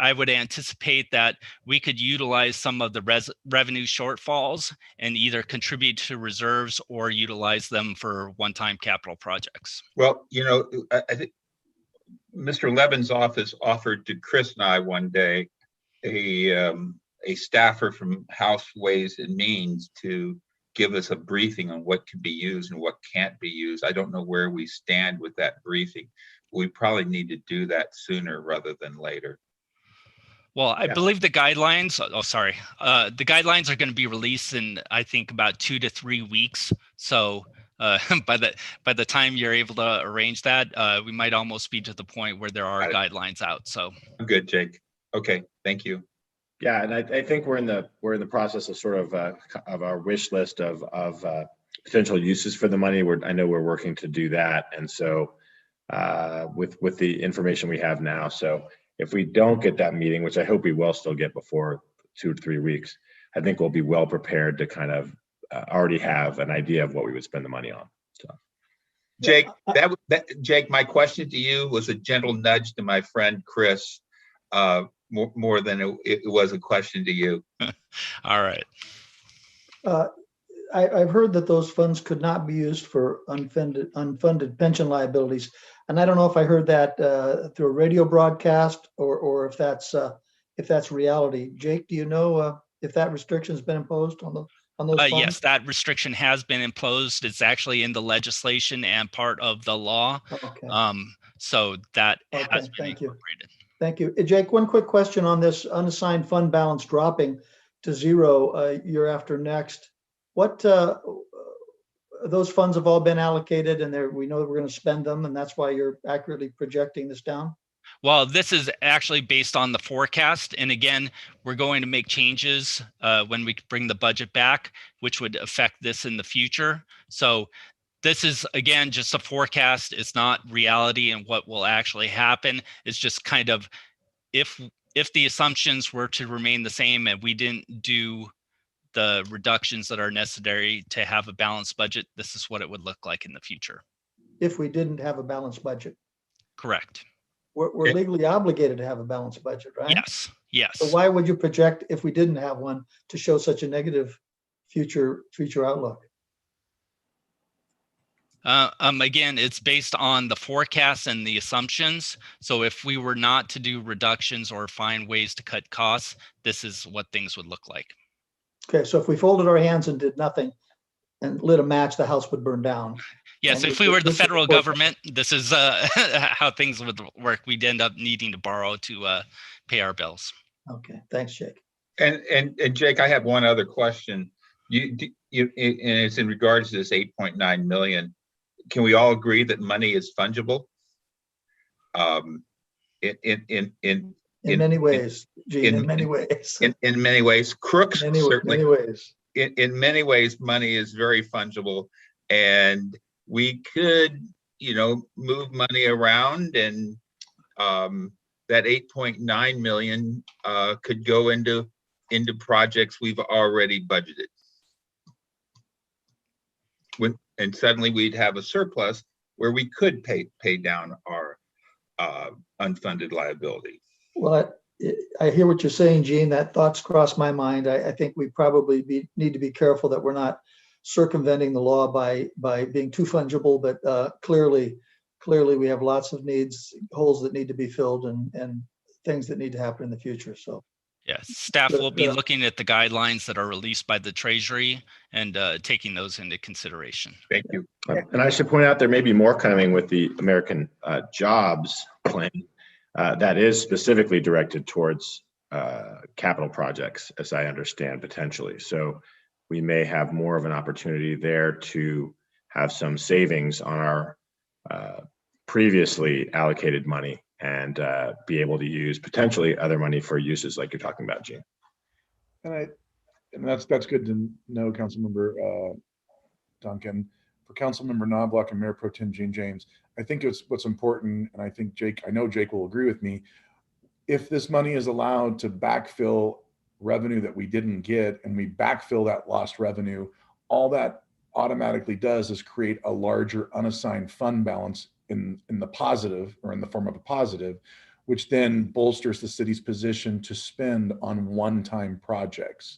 I would anticipate that we could utilize some of the revenue shortfalls and either contribute to reserves or utilize them for one-time capital projects. Well, you know, I think Mr. Levin's office offered to Chris and I one day a staffer from House Ways and Means to give us a briefing on what can be used and what can't be used. I don't know where we stand with that briefing. We probably need to do that sooner rather than later. Well, I believe the guidelines, the guidelines are going to be released in, I think, about 2 to 3 weeks. So by the time you're able to arrange that, we might almost be to the point where there are guidelines out. So I'm good, Jake. Okay, thank you. Yeah, and I think we're in the process of sort of our wish list of potential uses for the money. I know we're working to do that, and so with the information we have now, so if we don't get that meeting, which I hope we will still get before 2 to 3 weeks, I think we'll be well prepared to kind of already have an idea of what we would spend the money on. So, Jake, Jake, my question to you was a gentle nudge to my friend Chris. More than it was a question to you. All right. I've heard that those funds could not be used for unfunded pension liabilities, and I don't know if I heard that through a radio broadcast or if that's reality. Jake, do you know if that restriction has been imposed on those funds? Yes, that restriction has been imposed. It's actually in the legislation and part of the law. Okay. So that has been Thank you. incorporated. Thank you. Jake, one quick question on this unassigned fund balance dropping to zero year after next. What, those funds have all been allocated and we know we're going to spend them, and that's why you're accurately projecting this down? Well, this is actually based on the forecast. And again, we're going to make changes when we bring the budget back, which would affect this in the future. So this is, again, just a forecast. It's not reality and what will actually happen. It's just kind of if the assumptions were to remain the same and we didn't do the reductions that are necessary to have a balanced budget, this is what it would look like in the future. If we didn't have a balanced budget. Correct. We're legally obligated to have a balanced budget, right? Yes. Yes. So why would you project, if we didn't have one, to show such a negative future outlook? Again, it's based on the forecasts and the assumptions. So if we were not to do reductions or find ways to cut costs, this is what things would look like. Okay, so if we folded our hands and did nothing and lit a match, the house would burn down. Yes, And if we were the this is federal important. government, this is how things would work. We'd end up needing to borrow to pay our bills. Okay, thanks, Jake. And Jake, I have one other question. And it's in regards to this 8.9 million. Can we all agree that money is fungible? In many ways, Gene, in many ways. In many ways, crooks certainly. Many ways. In many ways, money is very fungible, and we could, move money around, and that 8.9 million could go into projects we've already budgeted. And suddenly we'd have a surplus where we could pay down our unfunded liability. Well, I hear what you're saying, Gene. That thought's crossed my mind. I think we probably need to be careful that we're not circumventing the law by being too fungible, but clearly we have lots of needs, holes that need to be filled, and things that need to happen in the future. So yes, staff will be looking at the guidelines that are released by the Treasury and taking those into consideration. Thank you. And I should point out there may be more coming with the American Jobs Plan that is specifically directed towards capital projects, as I understand, potentially. So we may have more of an opportunity there to have some savings on our previously allocated money and be able to use potentially other money for uses like you're talking about, Gene. And that's good to know, Councilmember Duncan. For Councilmember Knobloch and Mayor Pro Tem Gene James, I think what's important, and I know Jake will agree with me, if this money is allowed to backfill revenue that we didn't get, and we backfill that lost revenue, all that automatically does is create a larger unassigned fund balance in the positive, or in the form of a positive, which then bolsters the city's position to spend on one-time projects.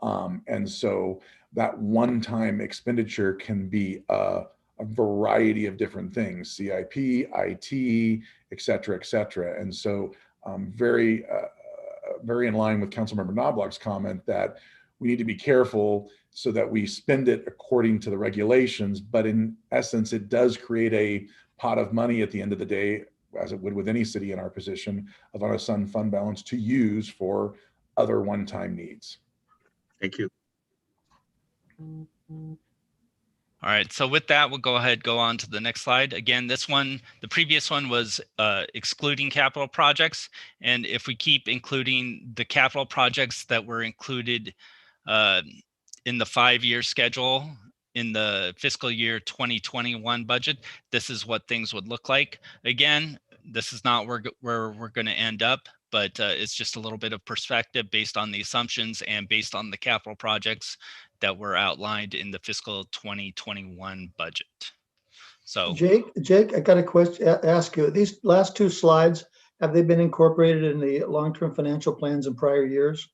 And so that one-time expenditure can be a variety of different things, CIP, IT, et cetera. And so very in line with Councilmember Knobloch's comment that we need to be careful so that we spend it according to the regulations, but in essence, it does create a pot of money at the end of the day, as it would with any city in our position, of unassigned fund balance to use for other one-time needs. Thank you. All right, so with that, we'll go on to the next slide. Again, this one, the previous one was excluding capital projects. And if we keep including the capital projects that were included in the 5-year schedule in the fiscal year 2021 budget, this is what things would look like. Again, this is not where we're going to end up, but it's just a little bit of perspective based on the assumptions and based on the capital projects that were outlined in the fiscal 2021 budget. So Jake, I got a question, ask you. These last two slides, have they been incorporated in the long-term financial plans in prior years?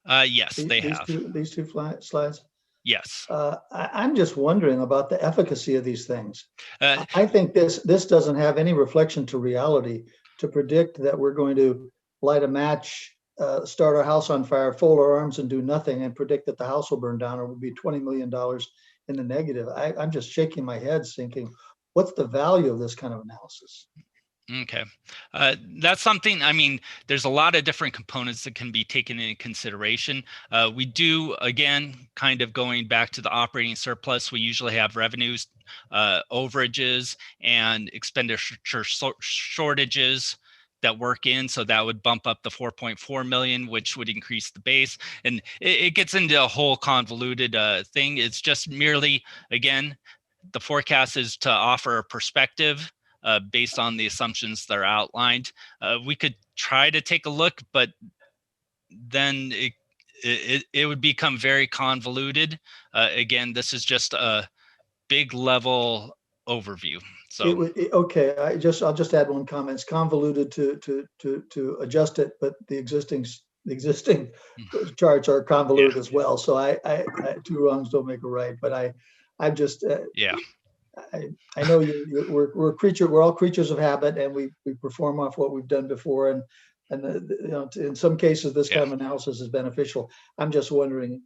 Yes, they have. These two slides? Yes. I'm just wondering about the efficacy of these things. I think this doesn't have any reflection to reality to predict that we're going to light a match, start our house on fire, fold our arms and do nothing and predict that the house will burn down or will be $20 million in the negative. I'm just shaking my head thinking, what's the value of this kind of analysis? Okay. That's something, I mean, there's a lot of different components that can be taken into consideration. We do, again, kind of going back to the operating surplus, we usually have revenues, overages, and expenditure shortages that work in. So that would bump up the 4.4 million, which would increase the base. And it gets into a whole convoluted thing. It's just merely, again, the forecast is to offer a perspective based on the assumptions that are outlined. We could try to take a look, but then it would become very convoluted. Again, this is just a big level overview. So Okay, I'll just add one comment. It's convoluted to adjust it, but the existing charts are convoluted as well. So I two wrongs don't make a right, but I'm just yeah. I know we're all creatures of habit, and we perform off what we've done before, and you know, in some cases this kind of analysis is beneficial. I'm just wondering.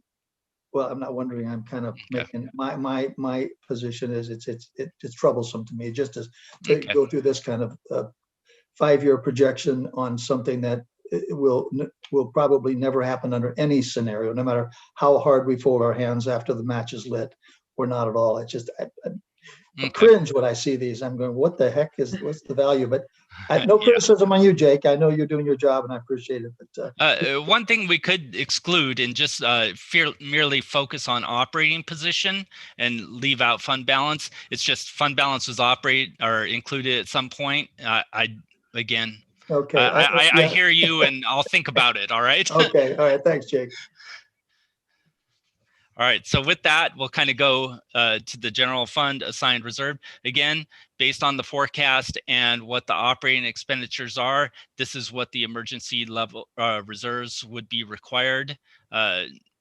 Well, I'm not wondering. I'm kind of making my position is it's troublesome to me just to go through this kind of 5-year projection on something that will probably never happen under any scenario, no matter how hard we fold our hands after the match is lit, or not at all. It's just I cringe when I see these. I'm going, what the heck what's the value? But no criticism on you, Jake. I know you're doing your job, and I appreciate it. But one thing we could exclude and just merely focus on operating position and leave out fund balance. It's just fund balance was included at some point. Again. Okay. I hear you, and I'll think about it. All right. Okay. All right. Thanks, Jake. All right, so with that, we'll kind of go to the general fund assigned reserve. Again, based on the forecast and what the operating expenditures are, this is what the emergency level reserves would be required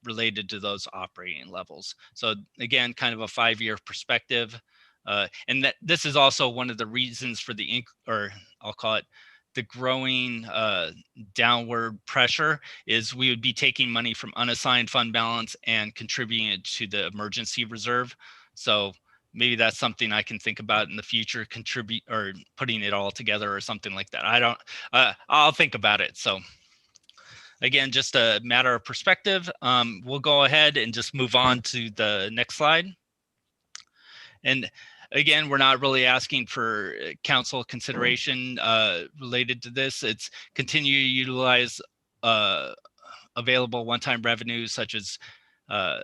related to those operating levels. So again, kind of a 5-year perspective. And this is also one of the reasons for I'll call it the growing downward pressure is we would be taking money from unassigned fund balance and contributing it to the emergency reserve. So maybe that's something I can think about in the future, contribute or putting it all together or something like that. I'll think about it. So again, just a matter of perspective. We'll go ahead and just move on to the next slide. And again, we're not really asking for council consideration related to this. It's continue to utilize available one-time revenue such as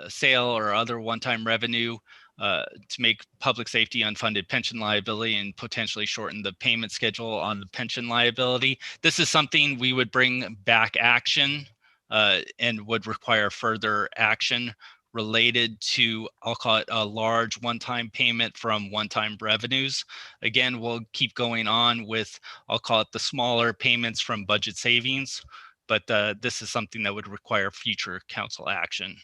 sale or other one-time revenue to make public safety unfunded pension liability and potentially shorten the payment schedule on the pension liability. This is something we would bring back action and would require further action related to, I'll call it a large one-time payment from one-time revenues. Again, we'll keep going on with, I'll call it the smaller payments from budget savings, but this is something that would require future council action.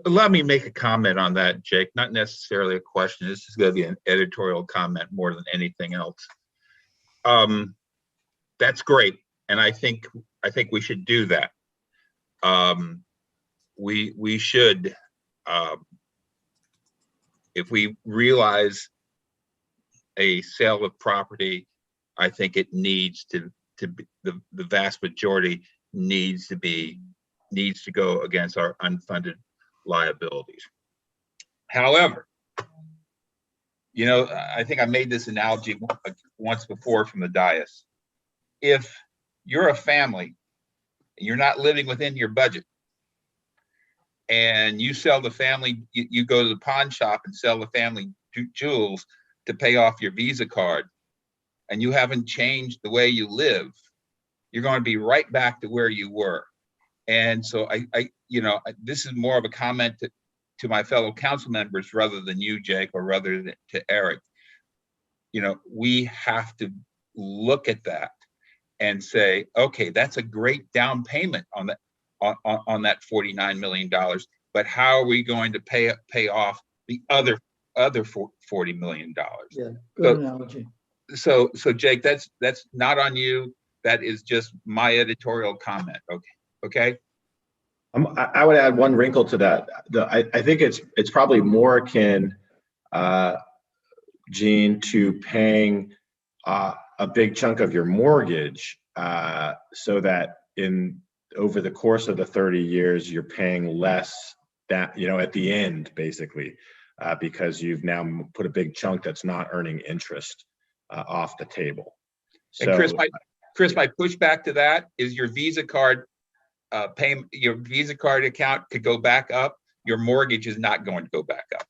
Allow me to make a comment on that, Jake, not necessarily a question. This is going to be an editorial comment more than anything else. That's great. And I think we should do that. We should, if we realize a sale of property, I think it needs to be the vast majority needs to go against our unfunded liabilities. However, you know, I think I made this analogy once before from the dais. If you're a family, you're not living within your budget, and you sell the family, you go to the pawn shop and sell the family jewels to pay off your Visa card, and you haven't changed the way you live, you're going to be right back to where you were. And so this is more of a comment to my fellow council members rather than you, Jake, or rather than to Eric. You know, we have to look at that and say, okay, that's a great down payment on that $49 million, but how are we going to pay off the other $40 million? Yeah, good analogy. So Jake, that's not on you. That is just my editorial comment. Okay. I would add one wrinkle to that. I think it's probably more akin, Gene, to paying a big chunk of your mortgage, so that over the course of the 30 years, you're paying less that, at the end, basically, because you've now put a big chunk that's not earning interest off the table. And Chris, my pushback to that is your Visa card your Visa card account could go back up. Your mortgage is not going to go back up.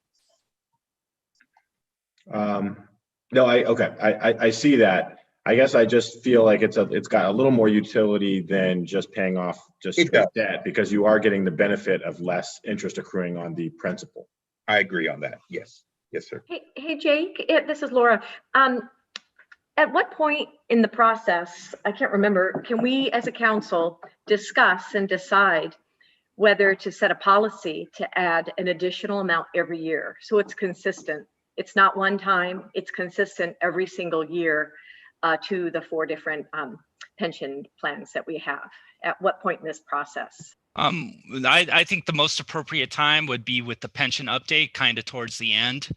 No, I see that. I guess I just feel like it's got a little more utility than just paying off just straight debt, because you are getting the benefit of less interest accruing on the principal. I agree on that. Yes. Yes, sir. Hey, Jake, this is Laura. At what point in the process, I can't remember, can we as a council discuss and decide whether to set a policy to add an additional amount every year so it's consistent? It's not one time, it's consistent every single year to the 4 different pension plans that we have. At what point in this process? I think the most appropriate time would be with the pension update, kind of towards the end.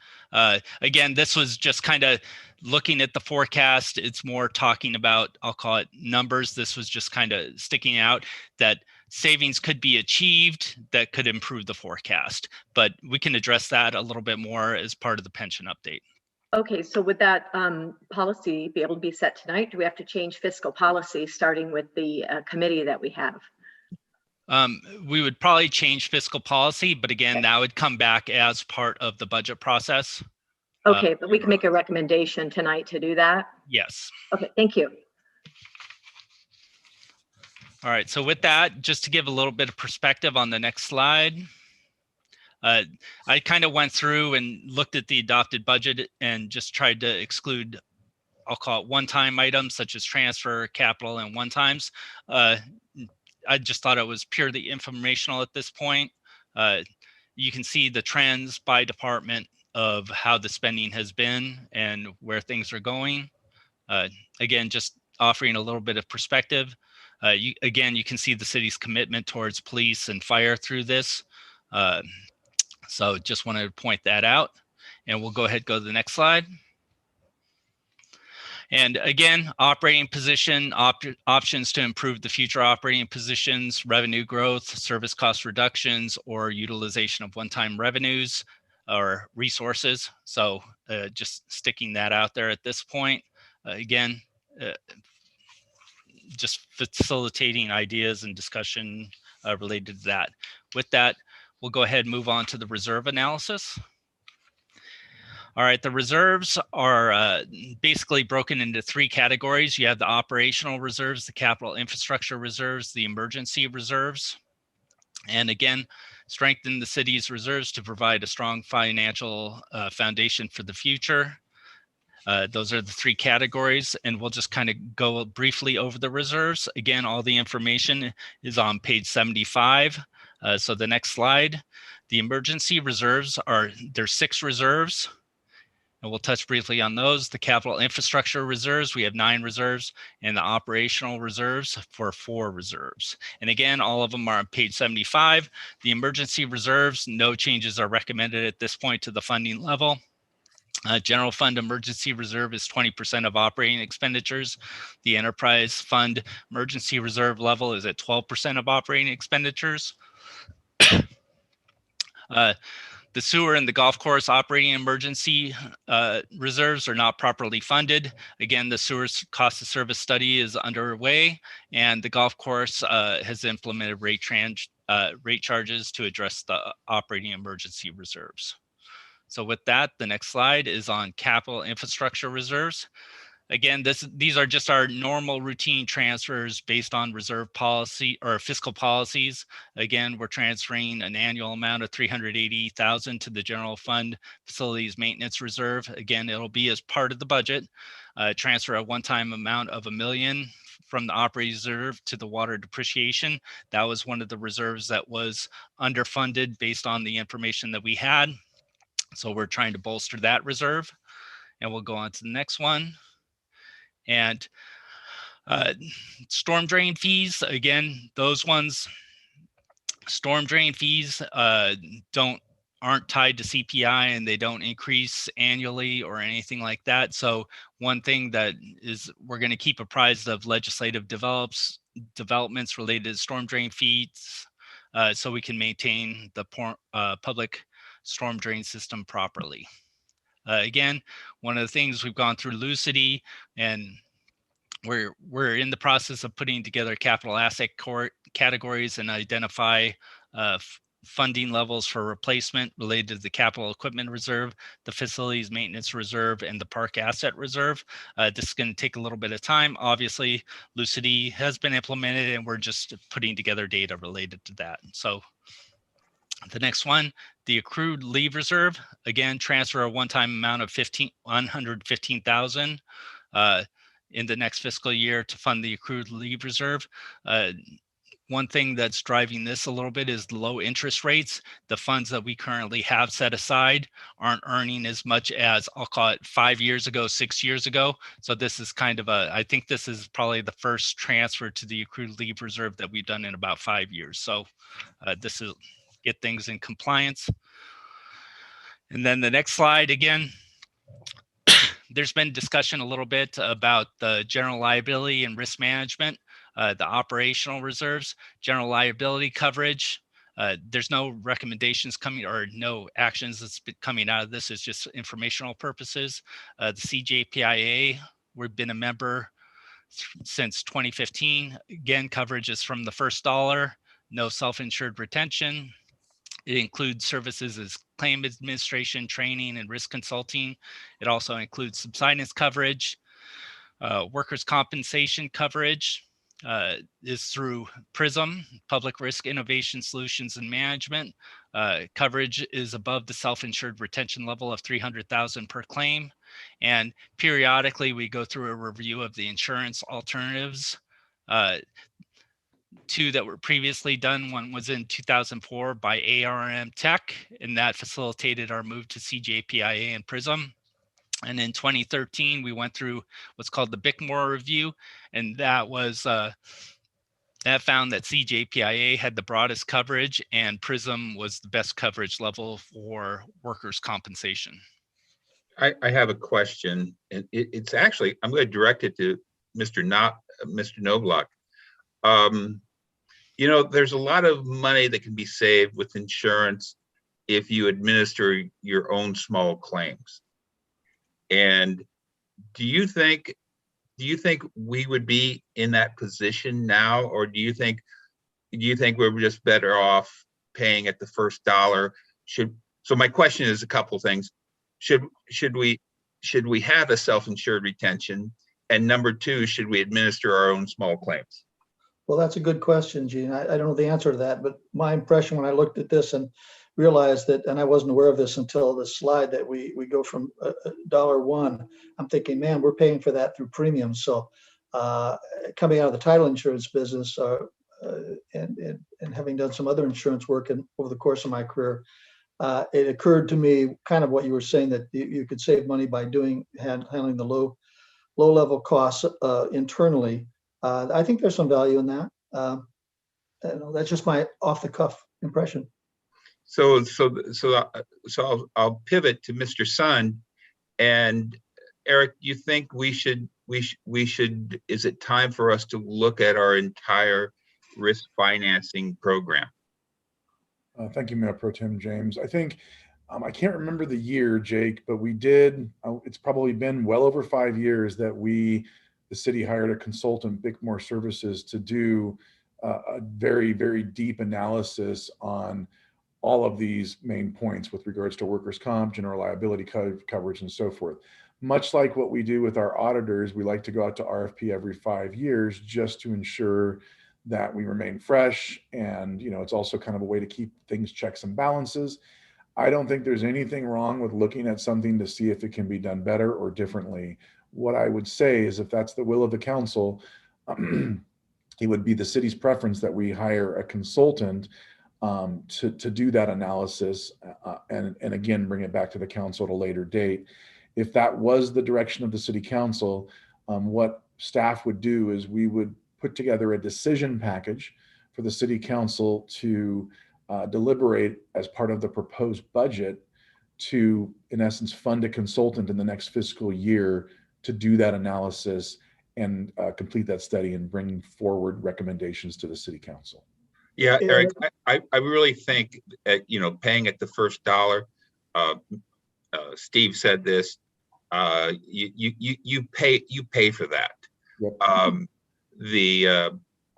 Again, this was just kind of looking at the forecast. It's more talking about, I'll call it numbers. This was just kind of sticking out that savings could be achieved that could improve the forecast. But we can address that a little bit more as part of the pension update. Okay, so would that policy be able to be set tonight? Do we have to change fiscal policy starting with the committee that we have? We would probably change fiscal policy, but again, that would come back as part of the budget process. Okay, but we can make a recommendation tonight to do that? Yes. Okay, thank you. All right, so with that, just to give a little bit of perspective on the next slide, I kind of went through and looked at the adopted budget and just tried to exclude, I'll call it one-time items such as transfer, capital, and one-times. I just thought it was purely informational at this point. You can see the trends by department of how the spending has been and where things are going. Again, just offering a little bit of perspective. You can see the city's commitment towards police and fire through this. So just wanted to point that out, and we'll go ahead and go to the next slide. And again, operating position, options to improve the future operating positions, revenue growth, service cost reductions, or utilization of one-time revenues or resources. So just sticking that out there at this point. Again, just facilitating ideas and discussion related to that. With that, we'll go ahead and move on to the reserve analysis. All right, the reserves are basically broken into 3 categories. You have the operational reserves, the capital infrastructure reserves, the emergency reserves. And again, strengthen the city's reserves to provide a strong financial foundation for the future. Those are the 3 categories, and we'll just kind of go briefly over the reserves. Again, all the information is on page 75. So the next slide, the emergency reserves there's 6 reserves. And we'll touch briefly on those. The capital infrastructure reserves, we have 9 reserves, and the operational reserves for 4 reserves. And again, all of them are on page 75. The emergency reserves, no changes are recommended at this point to the funding level. General fund emergency reserve is 20% of operating expenditures. The enterprise fund emergency reserve level is at 12% of operating expenditures. The sewer and the golf course operating emergency reserves are not properly funded. Again, the sewer's cost of service study is underway, and the golf course has implemented rate charges to address the operating emergency reserves. So with that, the next slide is on capital infrastructure reserves. Again, these are just our normal routine transfers based on reserve policy or fiscal policies. Again, we're transferring an annual amount of $380,000 to the general fund facilities maintenance reserve. Again, it'll be as part of the budget. Transfer a one-time amount of $1 million from the operating reserve to the water depreciation. That was one of the reserves that was underfunded based on the information that we had. So we're trying to bolster that reserve. And we'll go on to the next one. And storm drain fees, again, those ones, storm drain fees don't aren't tied to CPI and they don't increase annually or anything like that. So one thing that is we're going to keep apprised of legislative developments related to storm drain fees, so we can maintain the public storm drain system properly. Again, one of the things we've gone through Lucity, and we're in the process of putting together capital asset categories and identify funding levels for replacement related to the capital equipment reserve, the facilities maintenance reserve, and the park asset reserve. This is going to take a little bit of time. Obviously, Lucity has been implemented and we're just putting together data related to that. So the next one, the accrued leave reserve, again, transfer a one-time amount of $115,000 in the next fiscal year to fund the accrued leave reserve. One thing that's driving this a little bit is the low interest rates. The funds that we currently have set aside aren't earning as much as, I'll call it 5 years ago, 6 years ago. So this is kind of I think this is probably the first transfer to the accrued leave reserve that we've done in about 5 years. So this is get things in compliance. And then the next slide again, there's been discussion a little bit about the general liability and risk management, the operational reserves, general liability coverage. There's no recommendations coming or no actions that's been coming out of this. It's just informational purposes. The CJPIA, we've been a member since 2015. Again, coverage is from the first dollar, no self-insured retention. It includes services as claim administration, training, and risk consulting. It also includes subsidence coverage. Workers' compensation coverage is through PRISM, Public Risk Innovation Solutions and Management. Coverage is above the self-insured retention level of $300,000 per claim. And periodically, we go through a review of the insurance alternatives. Two that were previously done. One was in 2004 by ARM Tech, and that facilitated our move to CJPIA and PRISM. And in 2013, we went through what's called the Bickmore review, and that was that found that CJPIA had the broadest coverage and PRISM was the best coverage level for workers' compensation. I have a question, and it's actually, I'm going to direct it to Mr. Knobloch. There's a lot of money that can be saved with insurance if you administer your own small claims. And do you think we would be in that position now, or do you think we're just better off paying at the first dollar? So my question is a couple of things. Should we have a self-insured retention? And number two, should we administer our own small claims? Well, that's a good question, Gene. I don't know the answer to that, but my impression when I looked at this and realized that, and I wasn't aware of this until the slide, that we go from $1, I'm thinking, man, we're paying for that through premiums. So coming out of the title insurance business and having done some other insurance work over the course of my career, it occurred to me kind of what you were saying, that you could save money by handling the low level costs internally. I think there's some value in that. That's just my off the cuff impression. So I'll pivot to Mr. Sun, and Eric, you think we should, is it time for us to look at our entire risk financing program? Thank you, Mayor Pro Tem James. I think, I can't remember the year, Jake, but we did, it's probably been well over 5 years that the city hired a consultant, Bickmore Services, to do a very, very deep analysis on all of these main points with regards to workers' comp, general liability coverage, and so forth. Much like what we do with our auditors, we like to go out to RFP every 5 years just to ensure that we remain fresh. And, it's also kind of a way to keep things checks and balances. I don't think there's anything wrong with looking at something to see if it can be done better or differently. What I would say is, if that's the will of the council, it would be the city's preference that we hire a consultant to do that analysis and again, bring it back to the council at a later date. If that was the direction of the city council, what staff would do is we would put together a decision package for the city council to deliberate as part of the proposed budget to, in essence, fund a consultant in the next fiscal year to do that analysis and complete that study and bring forward recommendations to the city council. Yeah, Eric, I really think, paying at the first dollar, Steve said this, you pay for that. Yep.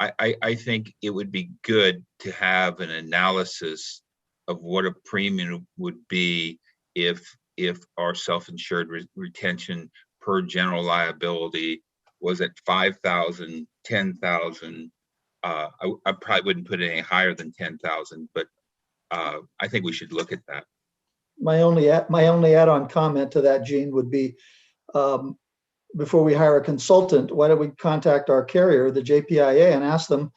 I think it would be good to have an analysis of what a premium would be if our self-insured retention per general liability was at 5,000, 10,000. I probably wouldn't put it any higher than 10,000, but I think we should look at that. My only add-on comment to that, Gene, would be before we hire a consultant, why don't we contact our carrier, the JPIA, and ask them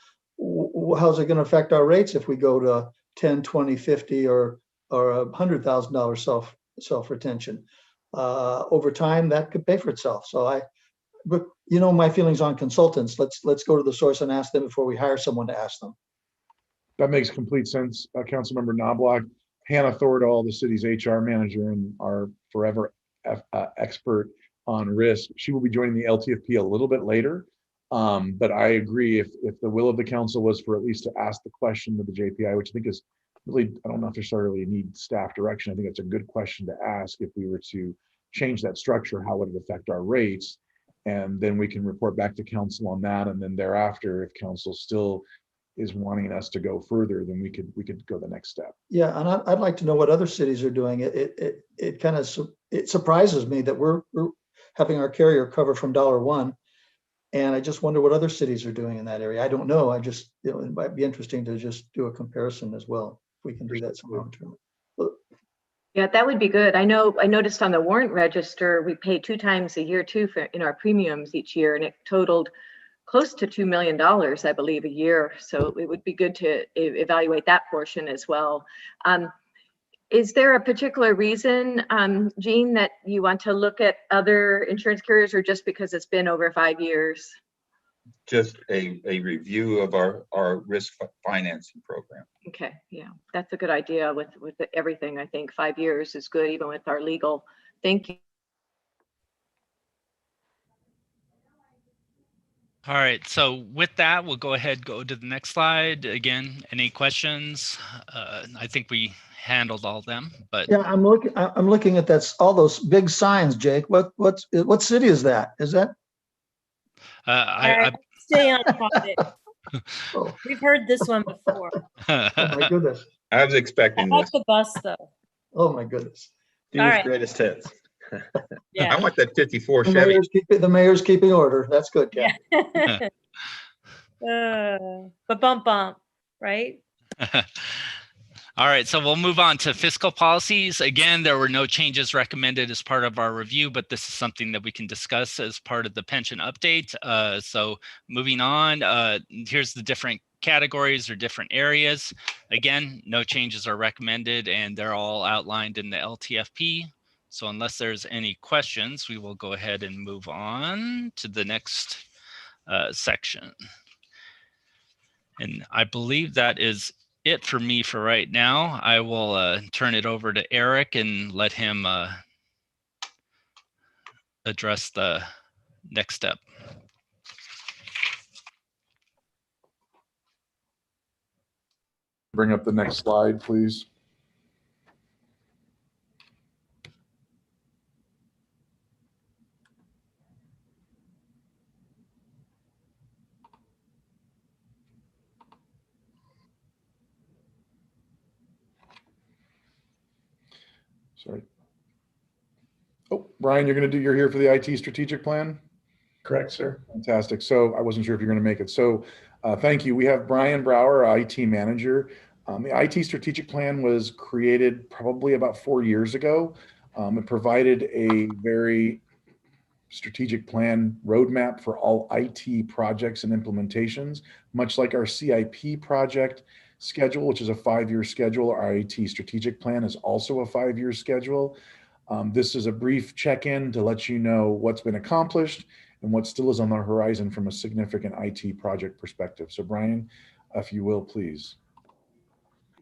how's it going to affect our rates if we go to 10, 20, 50, or $100,000 self-retention. Over time, that could pay for itself. So but my feelings on consultants. Let's go to the source and ask them before we hire someone to ask them. That makes complete sense, Councilmember Knobloch. Hannah Thordahl, the city's HR manager and our forever expert on risk, she will be joining the LTFP a little bit later. But I agree, if the will of the council was for at least to ask the question to the JPI, which I think is really, I don't necessarily need staff direction. I think it's a good question to ask. If we were to change that structure, how would it affect our rates? And then we can report back to council on that. And then thereafter, if council still is wanting us to go further, then we could go the next step. Yeah, and I'd like to know what other cities are doing. It kind of surprises me that we're having our carrier cover from $1, and I just wonder what other cities are doing in that area. I don't know. I just it might be interesting to just do a comparison as well. If we can do that somehow. Yeah, that would be good. I noticed on the warrant register, we pay 2 times a year too in our premiums each year, and it totaled close to $2 million, I believe, a year. So it would be good to evaluate that portion as well. Is there a particular reason, Gene, that you want to look at other insurance carriers, or just because it's been over 5 years? Just a review of our risk financing program. Okay, yeah, that's a good idea with everything. I think 5 years is good, even with our legal. Thank you. All right, so with that, we'll go ahead, go to the next slide. Again, any questions? I think we handled all of them, but yeah, I'm looking at all those big signs, Jake. What city is that? Is that? I stay on topic. Oh. We've heard this one before. Oh my goodness. I was expecting I like this. the bus though. Oh my goodness. All right. Greatest hits. Yeah. I want that 54 Chevy. The mayor's keeping order. That's good, Ken. Yeah. But bump, right? All right, so we'll move on to fiscal policies. Again, there were no changes recommended as part of our review, but this is something that we can discuss as part of the pension update. So moving on, here's the different categories or different areas. Again, no changes are recommended, and they're all outlined in the LTFP. So unless there's any questions, we will go ahead and move on to the next section. And I believe that is it for me for right now. I will turn it over to Eric and let him address the next step. Bring up the next slide, please. Sorry. Oh, Brian, you're here for the IT strategic plan? Correct, sir. Fantastic. So I wasn't sure if you're going to make it. So thank you. We have Brian Brower, our IT manager. The IT strategic plan was created probably about 4 years ago. It provided a very strategic plan roadmap for all IT projects and implementations, much like our CIP project schedule, which is a 5-year schedule. Our IT strategic plan is also a 5-year schedule. This is a brief check-in to let you know what's been accomplished and what still is on the horizon from a significant IT project perspective. So Brian, if you will, please.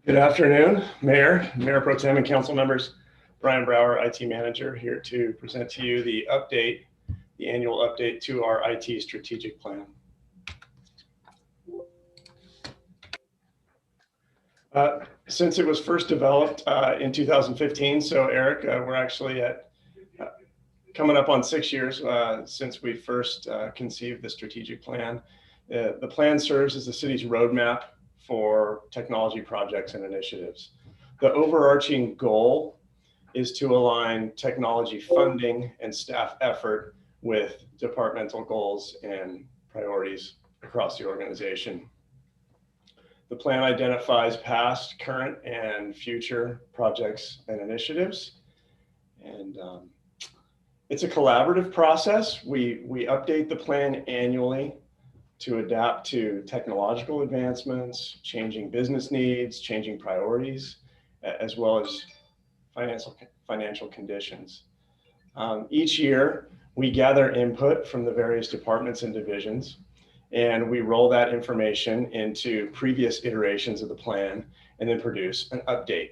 Good afternoon, Mayor, Mayor Pro Tem and council members. Brian Brower, IT Manager, here to present to you the update, the annual update to our IT strategic plan. Since it was first developed in 2015, so Eric, we're actually at coming up on 6 years since we first conceived the strategic plan. The plan serves as the city's roadmap for technology projects and initiatives. The overarching goal is to align technology funding and staff effort with departmental goals and priorities across the organization. The plan identifies past, current, and future projects and initiatives. And it's a collaborative process. We update the plan annually to adapt to technological advancements, changing business needs, changing priorities, as well as financial conditions. Each year, we gather input from the various departments and divisions, and we roll that information into previous iterations of the plan and then produce an update,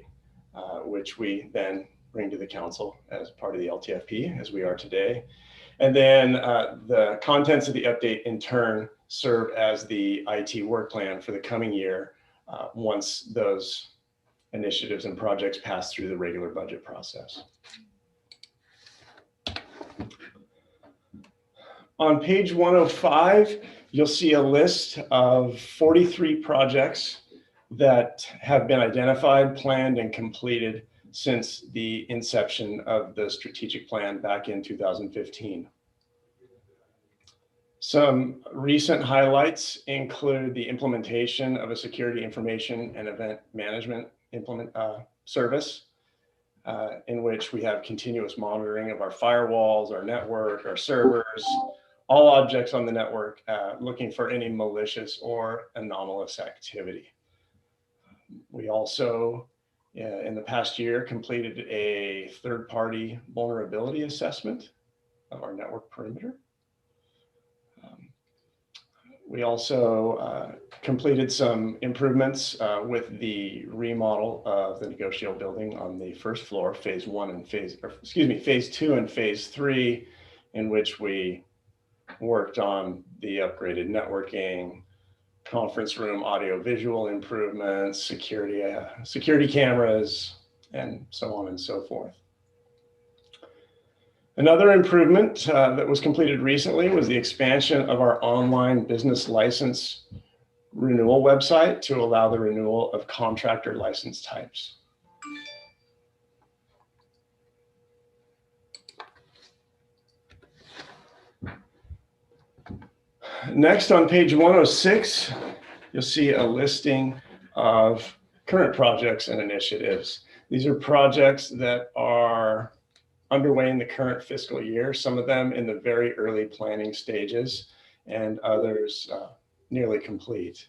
which we then bring to the council as part of the LTFP, as we are today. And then the contents of the update in turn serve as the IT work plan for the coming year once those initiatives and projects pass through the regular budget process. On page 105, you'll see a list of 43 projects that have been identified, planned, and completed since the inception of the strategic plan back in 2015. Some recent highlights include the implementation of a security information and event management service in which we have continuous monitoring of our firewalls, our network, our servers, all objects on the network, looking for any malicious or anomalous activity. We also, in the past year, completed a third-party vulnerability assessment of our network perimeter. We also completed some improvements with the remodel of the negotiable building on the first floor, phase 2 and phase 3, in which we worked on the upgraded networking, conference room audio visual improvements, security cameras, and so on and so forth. Another improvement that was completed recently was the expansion of our online business license renewal website to allow the renewal of contractor license types. Next, on page 106, you'll see a listing of current projects and initiatives. These are projects that are underway in the current fiscal year, some of them in the very early planning stages and others nearly complete.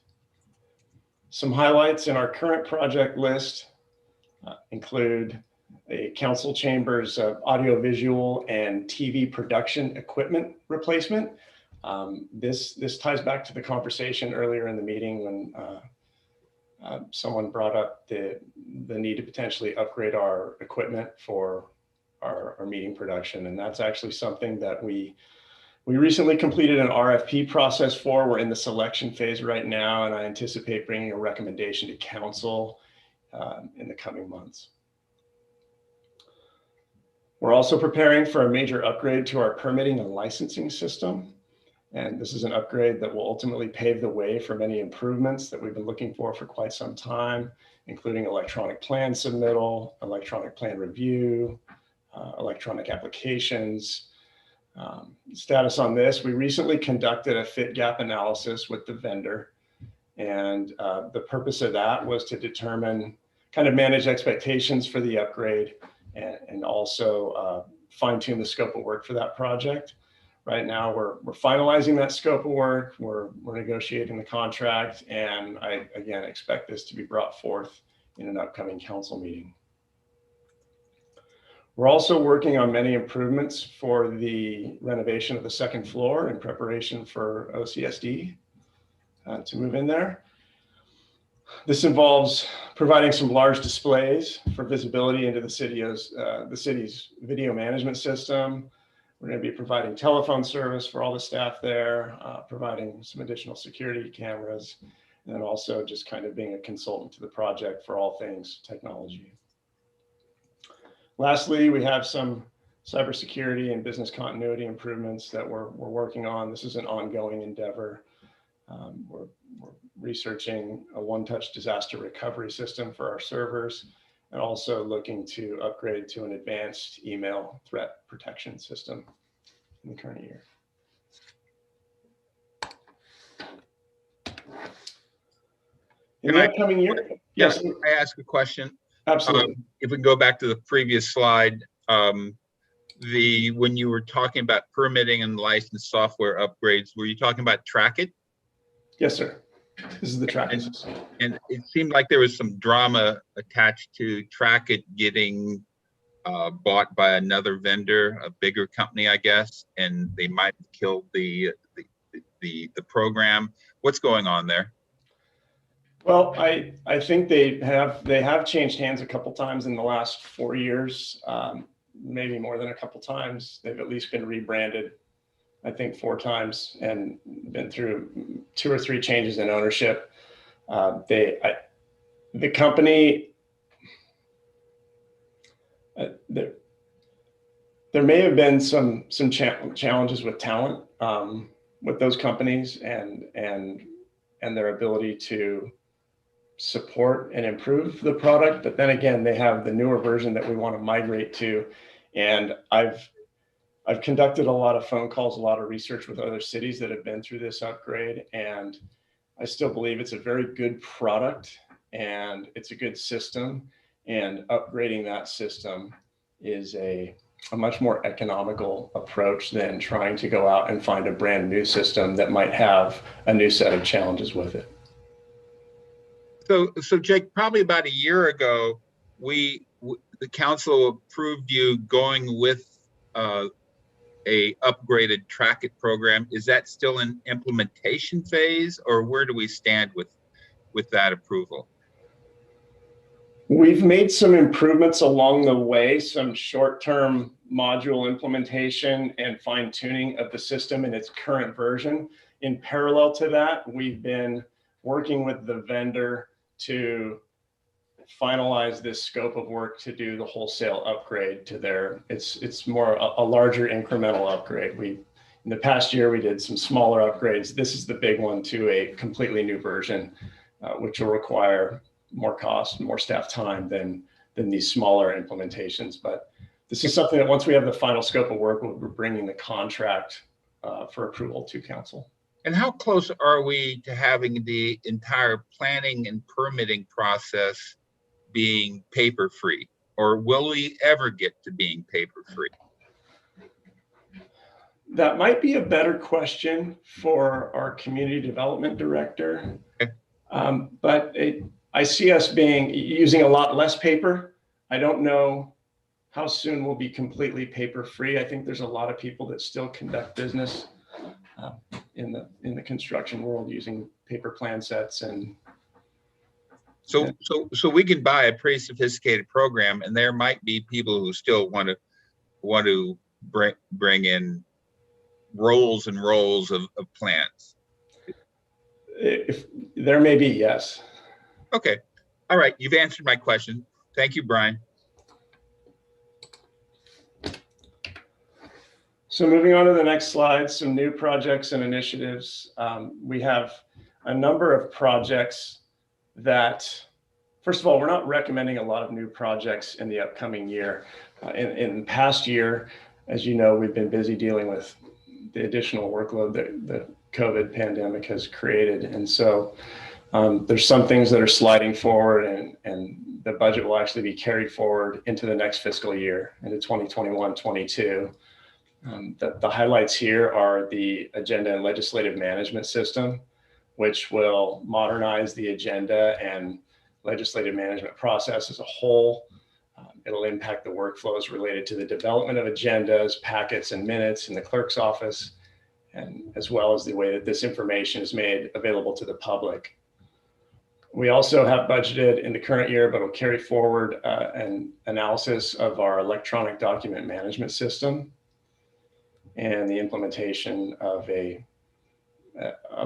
Some highlights in our current project list include a council chambers audiovisual and TV production equipment replacement. This ties back to the conversation earlier in the meeting when someone brought up the need to potentially upgrade our equipment for our meeting production. And that's actually something that we recently completed an RFP process for. We're in the selection phase right now, and I anticipate bringing a recommendation to council in the coming months. We're also preparing for a major upgrade to our permitting and licensing system. And this is an upgrade that will ultimately pave the way for many improvements that we've been looking for quite some time, including electronic plan submittal, electronic plan review, electronic applications. Status on this, we recently conducted a fit gap analysis with the vendor. And the purpose of that was to determine, kind of manage expectations for the upgrade and also fine tune the scope of work for that project. Right now, we're finalizing that scope of work. We're negotiating the contract, and I, again, expect this to be brought forth in an upcoming council meeting. We're also working on many improvements for the renovation of the second floor in preparation for OCSD to move in there. This involves providing some large displays for visibility into the city's video management system. We're going to be providing telephone service for all the staff there, providing some additional security cameras, and then also just kind of being a consultant to the project for all things technology. Lastly, we have some cybersecurity and business continuity improvements that we're working on. This is an ongoing endeavor. We're researching a one-touch disaster recovery system for our servers, and also looking to upgrade to an advanced email threat protection system in the current year. In the upcoming year? Yes. Can I ask a question? Absolutely. If we can go back to the previous slide, when you were talking about permitting and licensed software upgrades, were you talking about Trackit? Yes, sir. This is the Trackit system. And it seemed like there was some drama attached to Trackit getting bought by another vendor, a bigger company, I guess, and they might have killed the program. What's going on there? Well, I think they have changed hands a couple times in the last 4 years, maybe more than a couple times. They've at least been rebranded, I think 4 times, and been through 2 or 3 changes in ownership. The company, there may have been some challenges with talent with those companies and their ability to support and improve the product. But then again, they have the newer version that we want to migrate to. And I've conducted a lot of phone calls, a lot of research with other cities that have been through this upgrade. And I still believe it's a very good product and it's a good system. And upgrading that system is a much more economical approach than trying to go out and find a brand new system that might have a new set of challenges with it. So Jake, probably about a year ago, the council approved you going with a upgraded Trackit program. Is that still in implementation phase, or where do we stand with that approval? We've made some improvements along the way, some short-term module implementation and fine-tuning of the system in its current version. In parallel to that, we've been working with the vendor to finalize this scope of work to do the wholesale upgrade to it's more a larger incremental upgrade. In the past year, we did some smaller upgrades. This is the big one to a completely new version, which will require more cost, more staff time than these smaller implementations. But this is something that once we have the final scope of work, we're bringing the contract for approval to council. And how close are we to having the entire planning and permitting process being paper-free? Or will we ever get to being paper-free? That might be a better question for our community development director. Okay. But I see us using a lot less paper. I don't know how soon we'll be completely paper-free. I think there's a lot of people that still conduct business in the construction world using paper plan sets. And so we can buy a pretty sophisticated program, and there might be people who still want to bring in rolls and rolls of plans. If there may be, yes. Okay. All right. You've answered my question. Thank you, Brian. So moving on to the next slide, some new projects and initiatives. We have a number of projects that, first of all, we're not recommending a lot of new projects in the upcoming year. In the past year, as you know, we've been busy dealing with the additional workload that the COVID pandemic has created. And so there's some things that are sliding forward, and the budget will actually be carried forward into the next fiscal year, into 2021-22. The highlights here are the agenda and legislative management system, which will modernize the agenda and legislative management process as a whole. It'll impact the workflows related to the development of agendas, packets, and minutes in the clerk's office, and as well as the way that this information is made available to the public. We also have budgeted in the current year, but will carry forward an analysis of our electronic document management system and the implementation of a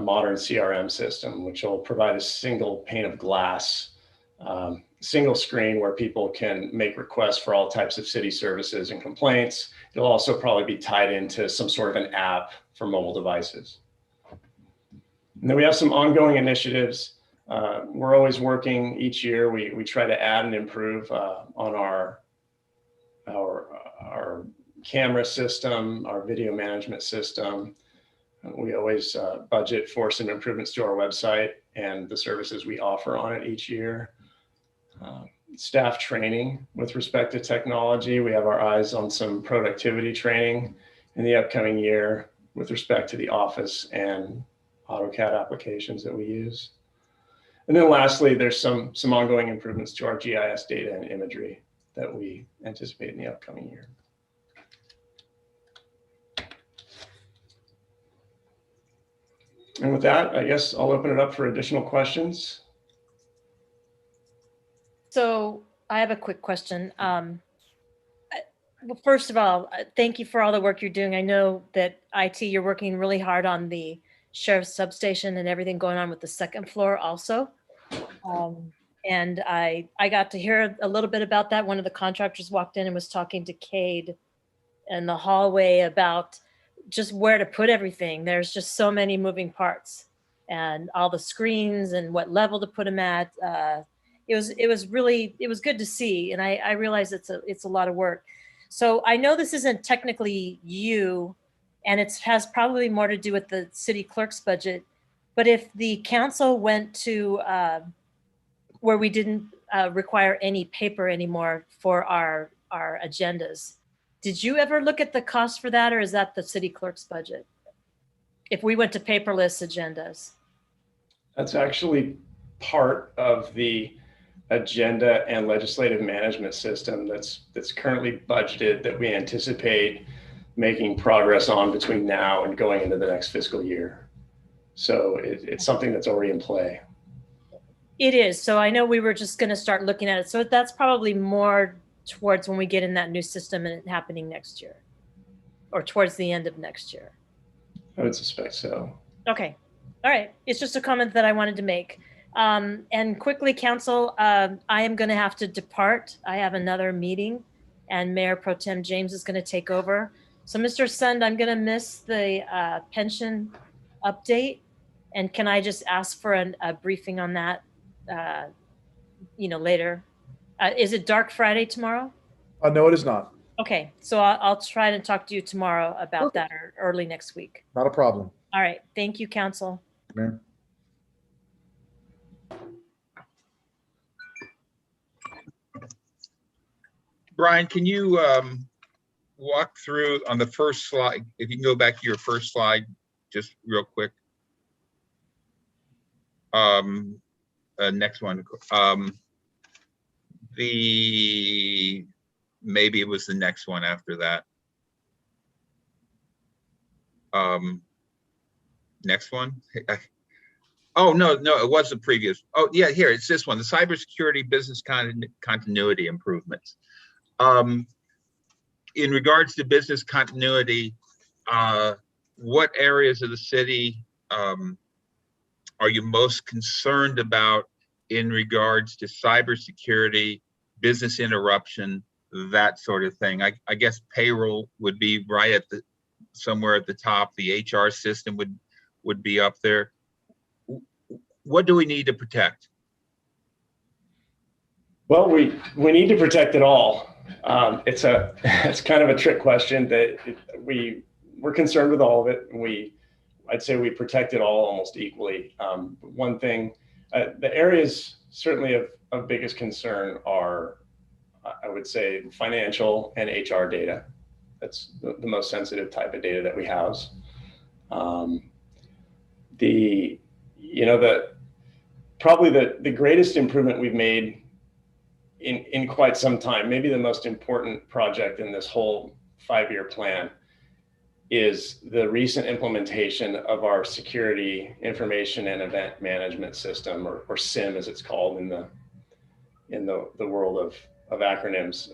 modern CRM system, which will provide a single pane of glass, single screen where people can make requests for all types of city services and complaints. It'll also probably be tied into some sort of an app for mobile devices. And then we have some ongoing initiatives. We're always working each year. We try to add and improve on our camera system, our video management system. We always budget for some improvements to our website and the services we offer on it each year. Staff training with respect to technology. We have our eyes on some productivity training in the upcoming year with respect to the Office and AutoCAD applications that we use. And then lastly, there's some ongoing improvements to our GIS data and imagery that we anticipate in the upcoming year. And with that, I guess I'll open it up for additional questions. So I have a quick question. Well, first of all, thank you for all the work you're doing. I know that IT, you're working really hard on the sheriff's substation and everything going on with the second floor also. And I got to hear a little bit about that. One of the contractors walked in and was talking to Cade in the hallway about just where to put everything. There's just so many moving parts and all the screens and what level to put them at. It was good to see. And I realize it's a lot of work. So I know this isn't technically you, and it has probably more to do with the city clerk's budget. But if the council went to where we didn't require any paper anymore for our agendas, did you ever look at the cost for that, or is that the city clerk's budget? If we went to paperless agendas? That's actually part of the agenda and legislative management system that's currently budgeted that we anticipate making progress on between now and going into the next fiscal year. So it's something that's already in play. It is. So I know we were just going to start looking at it. So that's probably more towards when we get in that new system and it happening next year, or towards the end of next year. I would suspect so. Okay. All right. It's just a comment that I wanted to make. And quickly, council, I am going to have to depart. I have another meeting and Mayor Pro Tem James is going to take over. So Mr. Sund, I'm going to miss the pension update. And can I just ask for a briefing on that, later? Is it Dark Friday tomorrow? No, it is not. Okay, so I'll try to talk to you tomorrow about that, or early next week. Not a problem. All right, thank you, council. Mayor. Brian, can you walk through on the first slide? If you can go back to your first slide, just real quick. Next one. Maybe it was the next one after that. Next one. Oh, no, it was the previous. Oh, yeah, here, it's this one, the cybersecurity business continuity improvements. In regards to business continuity, what areas of the city are you most concerned about in regards to cybersecurity, business interruption, that sort of thing? I guess payroll would be right at somewhere at the top. The HR system would be up there. What do we need to protect? Well, we need to protect it all. It's kind of a trick question that we're concerned with all of it. I'd say we protect it all almost equally. One thing, the areas certainly of biggest concern are, I would say, financial and HR data. That's the most sensitive type of data that we house. Probably the greatest improvement we've made in quite some time, maybe the most important project in this whole 5-year plan, is the recent implementation of our security information and event management system, or SIM as it's called in the world of acronyms.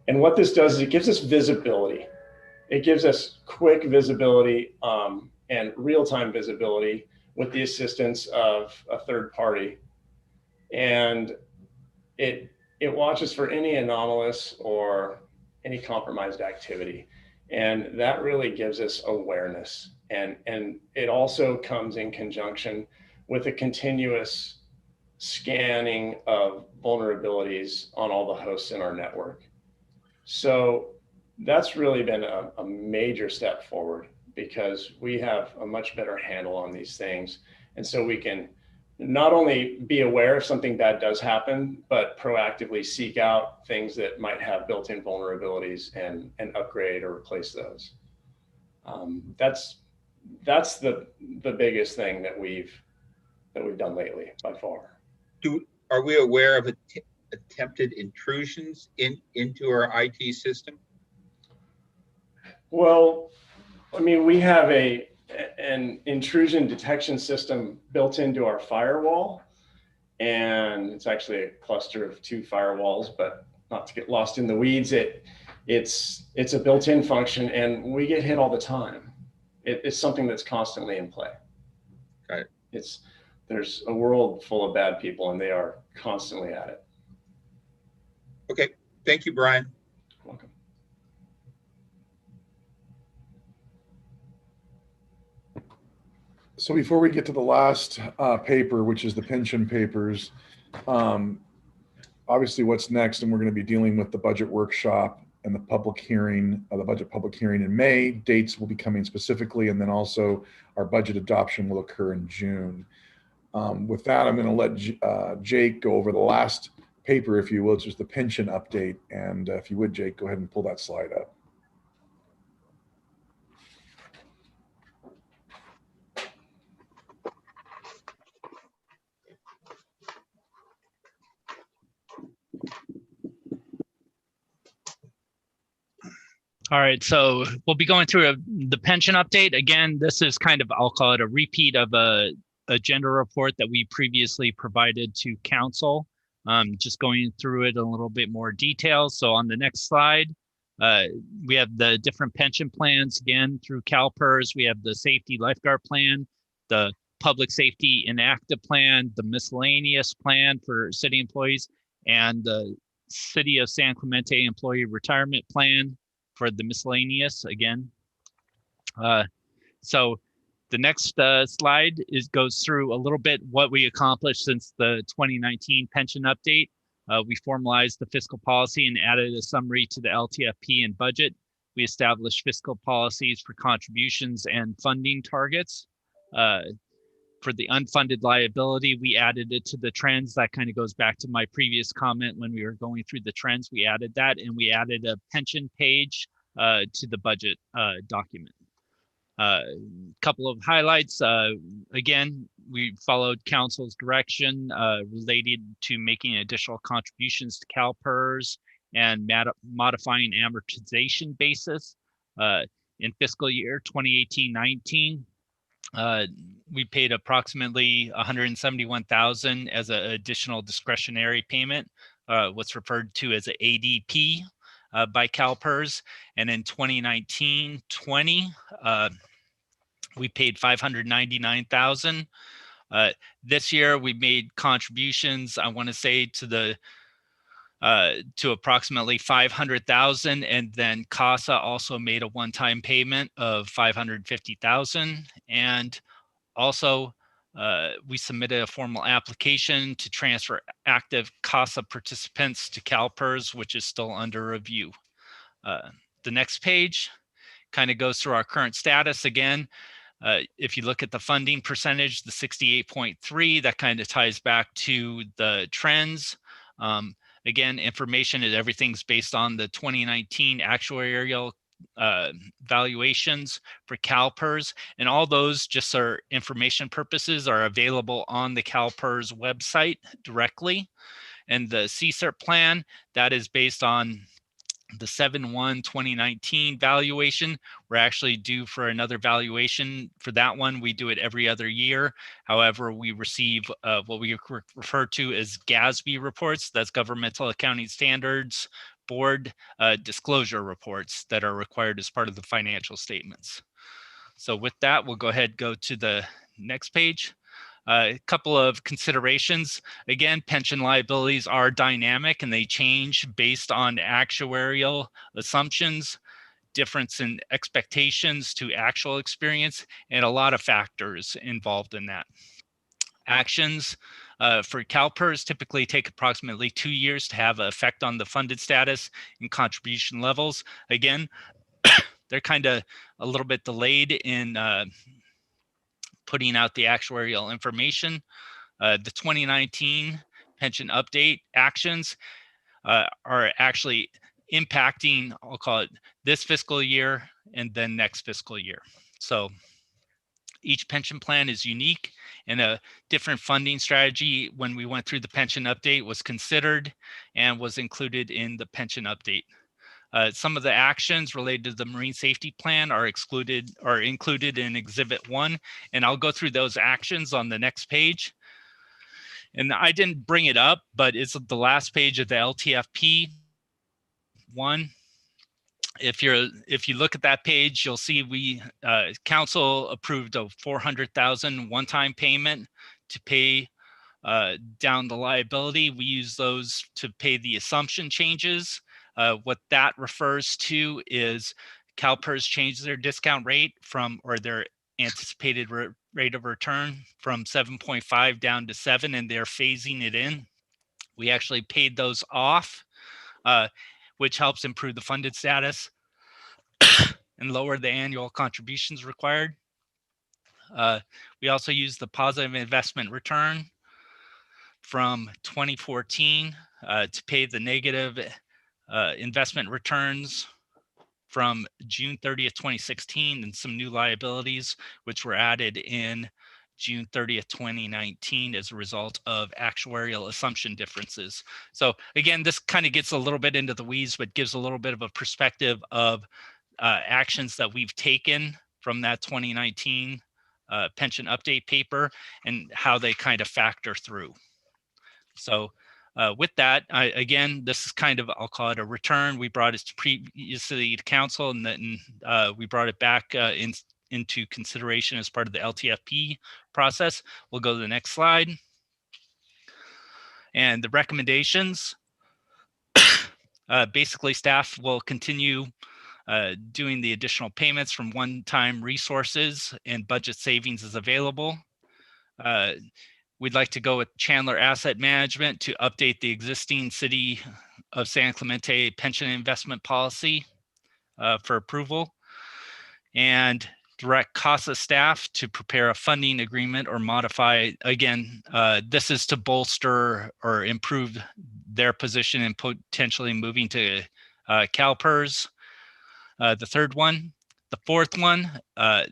And what this does is it gives us visibility. It gives us quick visibility and real-time visibility with the assistance of a third party. And it watches for any anomalous or any compromised activity. And that really gives us awareness. And it also comes in conjunction with a continuous scanning of vulnerabilities on all the hosts in our network. So that's really been a major step forward, because we have a much better handle on these things. And so we can not only be aware if something bad does happen, but proactively seek out things that might have built-in vulnerabilities and upgrade or replace those. That's the biggest thing that we've done lately by far. Are we aware of attempted intrusions into our IT system? Well, I mean, we have an intrusion detection system built into our firewall, and it's actually a cluster of 2 firewalls, but not to get lost in the weeds, it's a built-in function, and we get hit all the time. It's something that's constantly in play. Got it. There's a world full of bad people, and they are constantly at it. Okay, thank you, Brian. Welcome. So before we get to the last paper, which is the pension papers, obviously what's next, and we're going to be dealing with the budget workshop and the public hearing, the budget public hearing in May. Dates will be coming specifically, and then also our budget adoption will occur in June. With that, I'm going to let Jake go over the last paper, if you will, which is the pension update. And if you would, Jake, go ahead and pull that slide up. All right, so we'll be going through the pension update. Again, this is kind of, I'll call it a repeat of a agenda report that we previously provided to council. Just going through it in a little bit more detail. So on the next slide, we have the different pension plans again through CalPERS. We have the safety lifeguard plan, the public safety inactive plan, the miscellaneous plan for city employees, and the City of San Clemente employee retirement plan for the miscellaneous again. So the next slide goes through a little bit what we accomplished since the 2019 pension update. We formalized the fiscal policy and added a summary to the LTFP and budget. We established fiscal policies for contributions and funding targets. For the unfunded liability, we added it to the trends. That kind of goes back to my previous comment when we were going through the trends. We added that, and we added a pension page to the budget document. Couple of highlights. Again, we followed council's direction related to making additional contributions to CalPERS and modifying amortization basis. In fiscal year 2018-19, we paid approximately $171,000 as an additional discretionary payment, what's referred to as an ADP by CalPERS. And in 2019-20, we paid $599,000. This year we made contributions, I want to say, to approximately $500,000, and then CASA also made a one-time payment of $550,000. And also we submitted a formal application to transfer active CASA participants to CalPERS, which is still under review. The next page kind of goes through our current status again. If you look at the funding percentage, the 68.3, that kind of ties back to the trends. Again, information is everything's based on the 2019 actuarial valuations for CalPERS, and all those, just for information purposes, are available on the CalPERS website directly. And the CSERP plan, that is based on The 7/1/2019 valuation, we're actually due for another valuation for that one. We do it every other year. However, we receive what we refer to as GASB reports, that's Governmental Accounting Standards Board disclosure reports that are required as part of the financial statements. So with that, we'll go ahead and go to the next page. A couple of considerations. Again, pension liabilities are dynamic and they change based on actuarial assumptions, difference in expectations to actual experience, and a lot of factors involved in that. Actions for CalPERS typically take approximately 2 years to have an effect on the funded status and contribution levels. Again, they're kind of a little bit delayed in putting out the actuarial information. The 2019 pension update actions are actually impacting, I'll call it this fiscal year and then next fiscal year. So each pension plan is unique and a different funding strategy when we went through the pension update was considered and was included in the pension update. Some of the actions related to the marine safety plan are included in Exhibit 1, and I'll go through those actions on the next page. And I didn't bring it up, but it's the last page of the LTFP 1. If you look at that page, you'll see we council approved a $400,000 one-time payment to pay down the liability. We use those to pay the assumption changes. What that refers to is CalPERS changed their discount rate or their anticipated rate of return from 7.5 down to 7, and they're phasing it in. We actually paid those off, which helps improve the funded status and lower the annual contributions required. We also use the positive investment return from 2014 to pay the negative investment returns from June 30th, 2016, and some new liabilities, which were added in June 30th, 2019 as a result of actuarial assumption differences. So again, this kind of gets a little bit into the weeds, but gives a little bit of a perspective of actions that we've taken from that 2019 pension update paper and how they kind of factor through. So with that, again, this is kind of, I'll call it a return. We brought it previously to council, and then we brought it back into consideration as part of the LTFP process. We'll go to the next slide. And the recommendations, basically staff will continue doing the additional payments from one-time resources and budget savings as available. We'd like to go with Chandler Asset Management to update the existing City of San Clemente pension investment policy for approval, and direct CASA staff to prepare a funding agreement or modify. Again, this is to bolster or improve their position in potentially moving to CalPERS. The third one. The fourth one,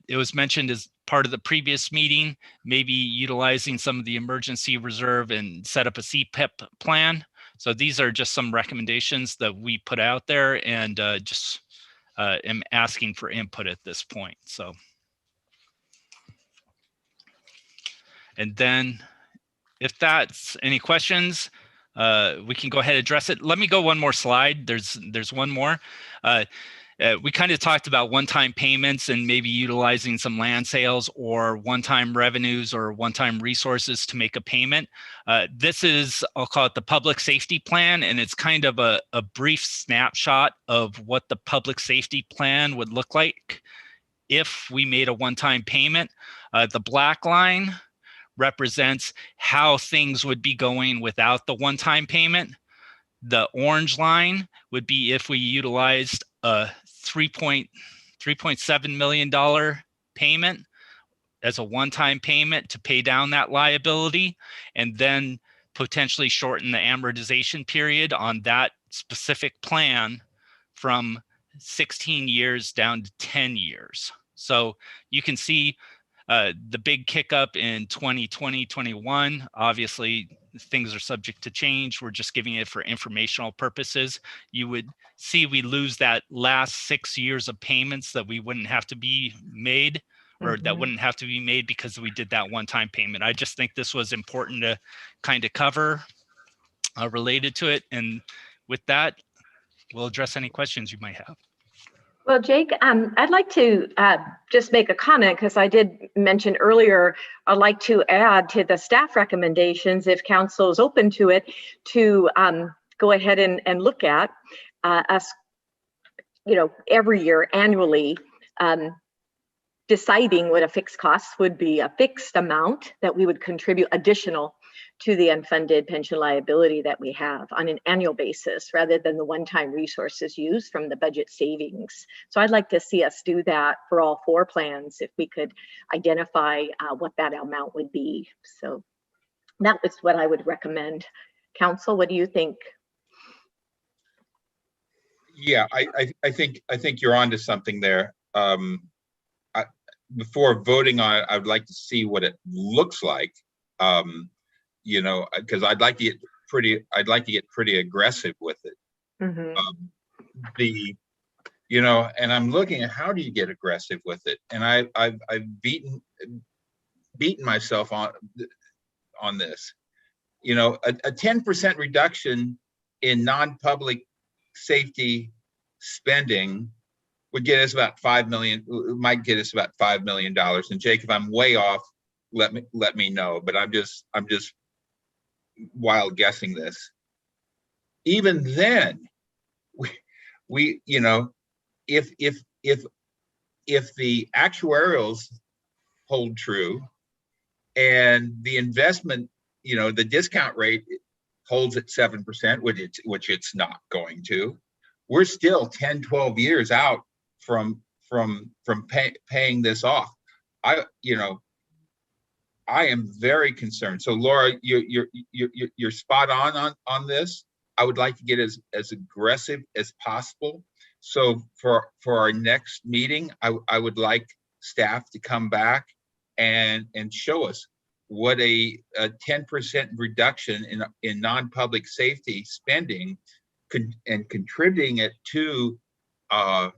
it was mentioned as part of the previous meeting, maybe utilizing some of the emergency reserve and set up a CPEP plan. So these are just some recommendations that we put out there, and just am asking for input at this point. So, and then if that's any questions, we can go ahead and address it. Let me go one more slide. There's one more. We kind of talked about one-time payments and maybe utilizing some land sales or one-time revenues or one-time resources to make a payment. This is, I'll call it the public safety plan, and it's kind of a brief snapshot of what the public safety plan would look like if we made a one-time payment. The black line represents how things would be going without the one-time payment. The orange line would be if we utilized a $3.7 million payment as a one-time payment to pay down that liability, and then potentially shorten the amortization period on that specific plan from 16 years down to 10 years. So you can see The big kick up in 2020, 21, obviously things are subject to change. We're just giving it for informational purposes. You would see we lose that last 6 years of payments that we wouldn't have to be made, or that wouldn't have to be made because we did that one-time payment. I just think this was important to kind of cover related to it. And with that, we'll address any questions you might have. Well, Jake, I'd like to just make a comment because I did mention earlier, I'd like to add to the staff recommendations, if council is open to it, to go ahead and look at us, every year annually, deciding what a fixed cost would be, a fixed amount that we would contribute additional to the unfunded pension liability that we have on an annual basis, rather than the one-time resources used from the budget savings. So I'd like to see us do that for all 4 plans, if we could identify what that amount would be. So that was what I would recommend. Council, what do you think? Yeah, I think you're onto something there. Before voting on it, I would like to see what it looks like. Because I'd like to get pretty aggressive with it. And I'm looking at how do you get aggressive with it, and I've beaten myself on this. A 10% reduction in non-public safety spending would get us about $5 million. Might get us about $5 million. And Jake, if I'm way off, let me know. But I'm just wild guessing this. Even then, we if the actuarials hold true and the investment, the discount rate holds at 7%, which it's not going to, we're still 10, 12 years out from paying this off. I am very concerned. So Laura, you're spot on this. I would like to get as aggressive as possible. So for our next meeting, I would like staff to come back and show us what a 10% reduction in non-public safety spending and contributing it to our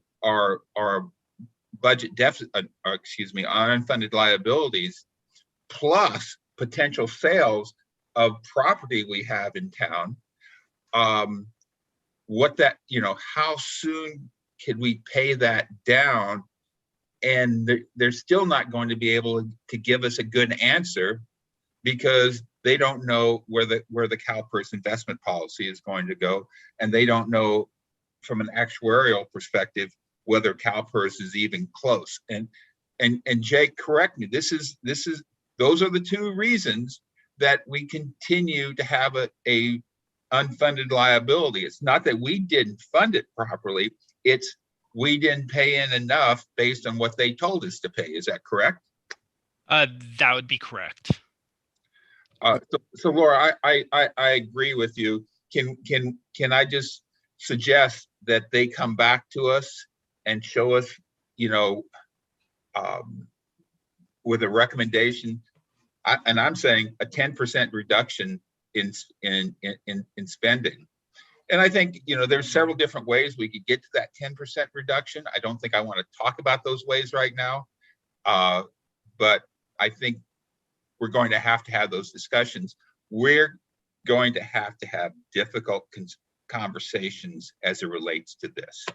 budget deficit, our unfunded liabilities, plus potential sales of property we have in town. How soon can we pay that down? And they're still not going to be able to give us a good answer because they don't know where the CalPERS investment policy is going to go, and they don't know from an actuarial perspective whether CalPERS is even close. And Jake, correct me. Those are the 2 reasons that we continue to have a unfunded liability. It's not that we didn't fund it properly. It's we didn't pay in enough based on what they told us to pay. Is that correct? That would be correct. So Laura, I agree with you. Can I just suggest that they come back to us and show us, with a recommendation, and I'm saying a 10% reduction in spending. And I think, there's several different ways we could get to that 10% reduction. I don't think I want to talk about those ways right now. But I think we're going to have those discussions. We're going to have difficult conversations as it relates to this.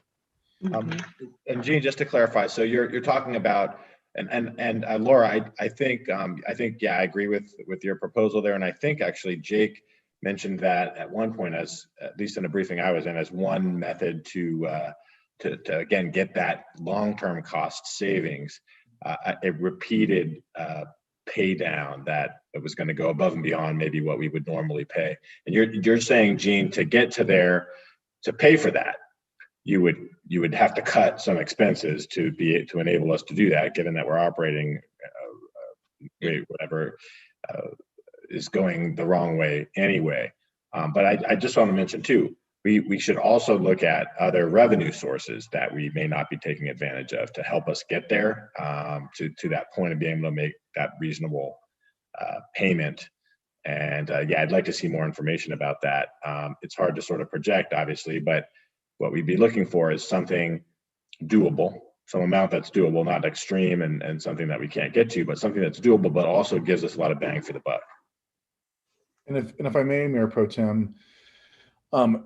And Jean, just to clarify, so you're talking about, and Laura, I think, yeah, I agree with your proposal there. And I think actually Jake mentioned that at one point, as at least in a briefing I was in, as one method to again get that long-term cost savings, a repeated pay down that it was going to go above and beyond maybe what we would normally pay. And you're saying, Jean, to get to there, to pay for that, you would have to cut some expenses to enable us to do that, given that we're operating whatever is going the wrong way anyway. But I just want to mention too, we should also look at other revenue sources that we may not be taking advantage of to help us get there, to that point of being able to make that reasonable payment. And yeah, I'd like to see more information about that. It's hard to sort of project, obviously, but what we'd be looking for is something doable, some amount that's doable, not extreme and something that we can't get to, but something that's doable, but also gives us a lot of bang for the buck. And if I may, Mayor Pro Tem,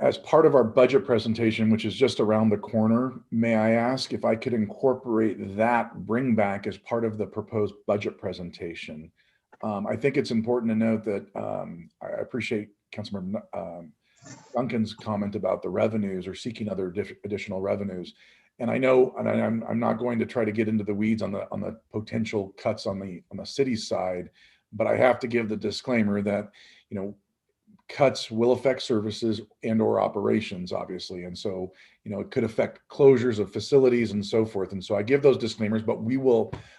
as part of our budget presentation, which is just around the corner, may I ask if I could incorporate that bring back as part of the proposed budget presentation? I think it's important to note that I appreciate Councilmember Duncan's comment about the revenues or seeking other additional revenues. And I know, and I'm not going to try to get into the weeds on the potential cuts on the city's side, but I have to give the disclaimer that, you know, cuts will affect services and or operations, obviously. And so, you know, it could affect closures of facilities and so forth. And so I give those disclaimers, but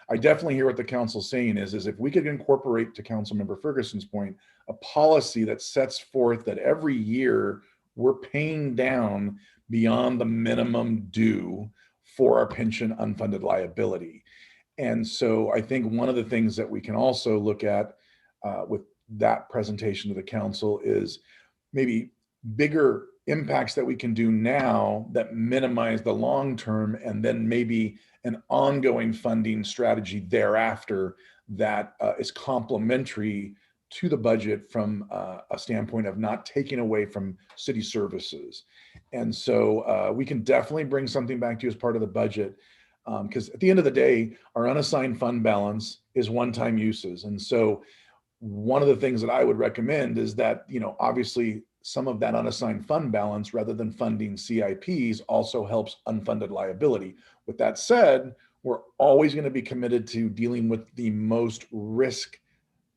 I definitely hear what the council's saying is if we could incorporate, to Councilmember Ferguson's point, a policy that sets forth that every year we're paying down beyond the minimum due for our pension unfunded liability. And so I think one of the things that we can also look at with that presentation to the council is maybe bigger impacts that we can do now that minimize the long term, and then maybe an ongoing funding strategy thereafter that is complementary to the budget from a standpoint of not taking away from city services. And so we can definitely bring something back to you as part of the budget, because at the end of the day, our unassigned fund balance is one-time uses. And so one of the things that I would recommend is that, you know, obviously some of that unassigned fund balance, rather than funding CIPs, also helps unfunded liability. With that said, we're always going to be committed to dealing with the most risk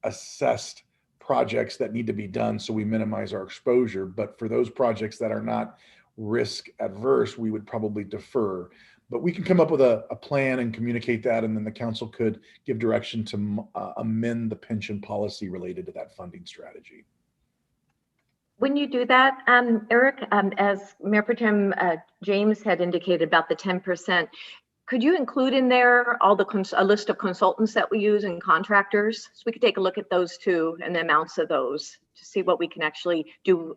assessed projects that need to be done so we minimize our exposure. But for those projects that are not risk adverse, we would probably defer. But we can come up with a plan and communicate that, and then the council could give direction to amend the pension policy related to that funding strategy. When you do that, Eric, as Mayor Pro Tem James had indicated about the 10%, could you include in there all a list of consultants that we use and contractors? So we could take a look at those too and the amounts of those to see what we can actually do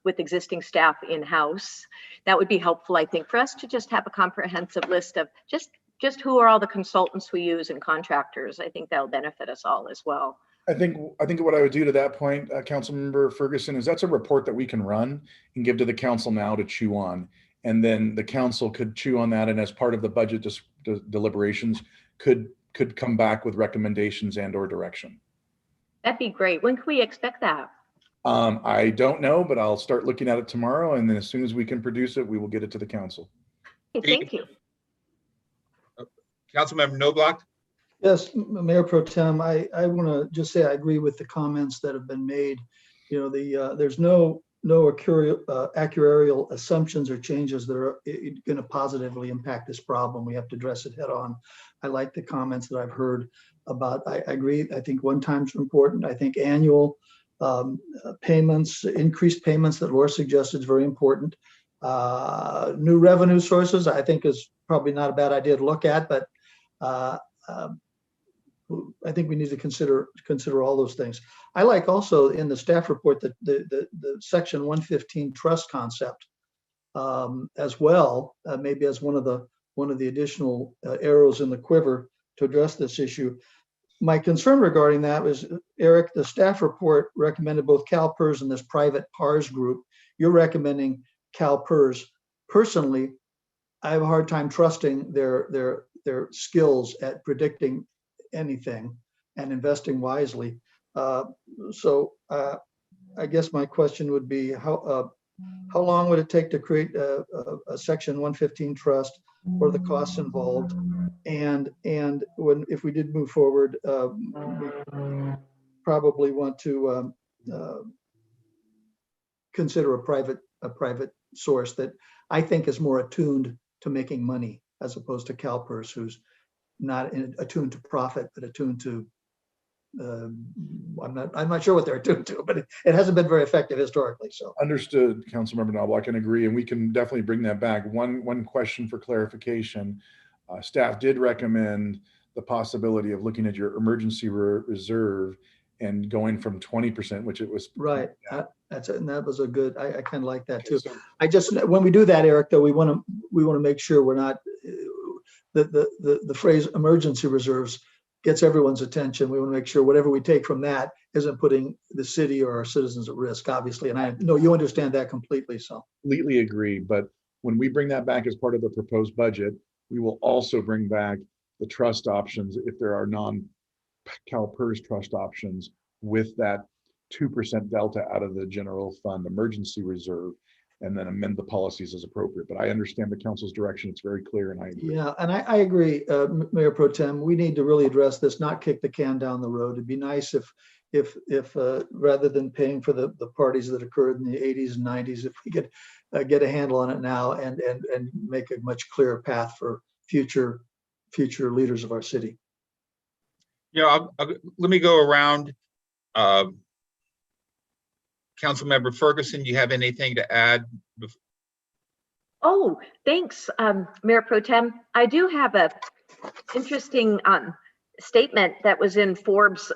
with existing staff in-house. That would be helpful, I think, for us to just have a comprehensive list of just who are all the consultants we use and contractors. I think that'll benefit us all as well. I think what I would do to that point, Councilmember Ferguson, is that's a report that we can run and give to the council now to chew on. And then the council could chew on that, and as part of the budget deliberations, could come back with recommendations and or direction. That'd be great. When can we expect that? I don't know, but I'll start looking at it tomorrow, and then as soon as we can produce it, we will get it to the council. Okay, thank you. Councilmember Noblock? Yes, Mayor Pro Tem, I want to just say I agree with the comments that have been made. You know, there's no actuarial assumptions or changes that are going to positively impact this problem. We have to address it head on. I like the comments that I've heard about, I agree, I think one time's important. I think annual payments, increased payments that Laura suggested is very important. New revenue sources, I think is probably not a bad idea to look at, but I think we need to consider all those things. I like also in the staff report that the section 115 trust concept as well, maybe as one of the additional arrows in the quiver to address this issue. My concern regarding that was, Eric, the staff report recommended both CalPERS and this private PARS group. You're recommending CalPERS. Personally, I have a hard time trusting their skills at predicting anything and investing wisely. So I guess my question would be, how long would it take to create a section 115 trust? What are the costs involved? And if we did move forward, we probably want to consider a private source that I think is more attuned to making money, as opposed to CalPERS, who's not attuned to profit, but attuned to I'm not sure what they're attuned to, but it hasn't been very effective historically. So Understood, Councilmember Noble. I can agree, and we can definitely bring that back. One question for clarification. Staff did recommend the possibility of looking at your emergency reserve and going from 20%, which it was. right. That was a good. I kind of like that too. So I just, when we do that, Eric, though, we want to make sure we're not the phrase emergency reserves gets everyone's attention. We want to make sure whatever we take from that isn't putting the city or our citizens at risk, obviously. And I know you understand that completely. So completely agree. But when we bring that back as part of the proposed budget, we will also bring back the trust options if there are non-CalPERS trust options with that 2% delta out of the general fund emergency reserve, and then amend the policies as appropriate. But I understand the council's direction. It's very clear, and I agree. yeah, and I agree, Mayor Pro Tem. We need to really address this, not kick the can down the road. It'd be nice if rather than paying for the parties that occurred in the 80s and 90s, if we could get a handle on it now and make a much clearer path for future leaders of our city. You know, let me go around. Councilmember Ferguson, do you have anything to add? Oh, thanks, Mayor Pro Tem. I do have a interesting statement that was in Forbes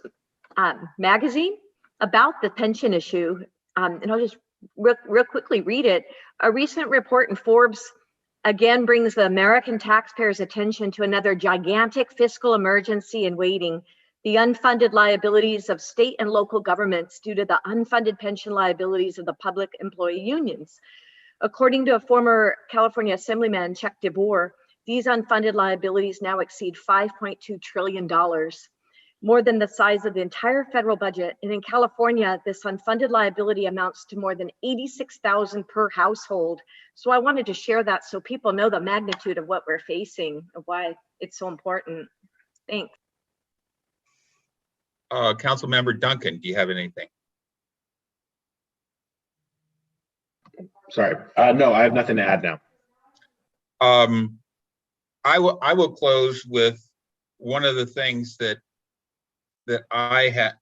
magazine about the pension issue, and I'll just real quickly read it. A recent report in Forbes again brings the American taxpayers' attention to another gigantic fiscal emergency in waiting: the unfunded liabilities of state and local governments due to the unfunded pension liabilities of the public employee unions. According to a former California Assemblyman, Chuck DeBoer, these unfunded liabilities now exceed $5.2 trillion, more than the size of the entire federal budget. And in California, this unfunded liability amounts to more than $86,000 per household. So I wanted to share that so people know the magnitude of what we're facing and why it's so important. Thanks. Councilmember Duncan, do you have anything? Sorry. No, I have nothing to add now. I will close with one of the things that I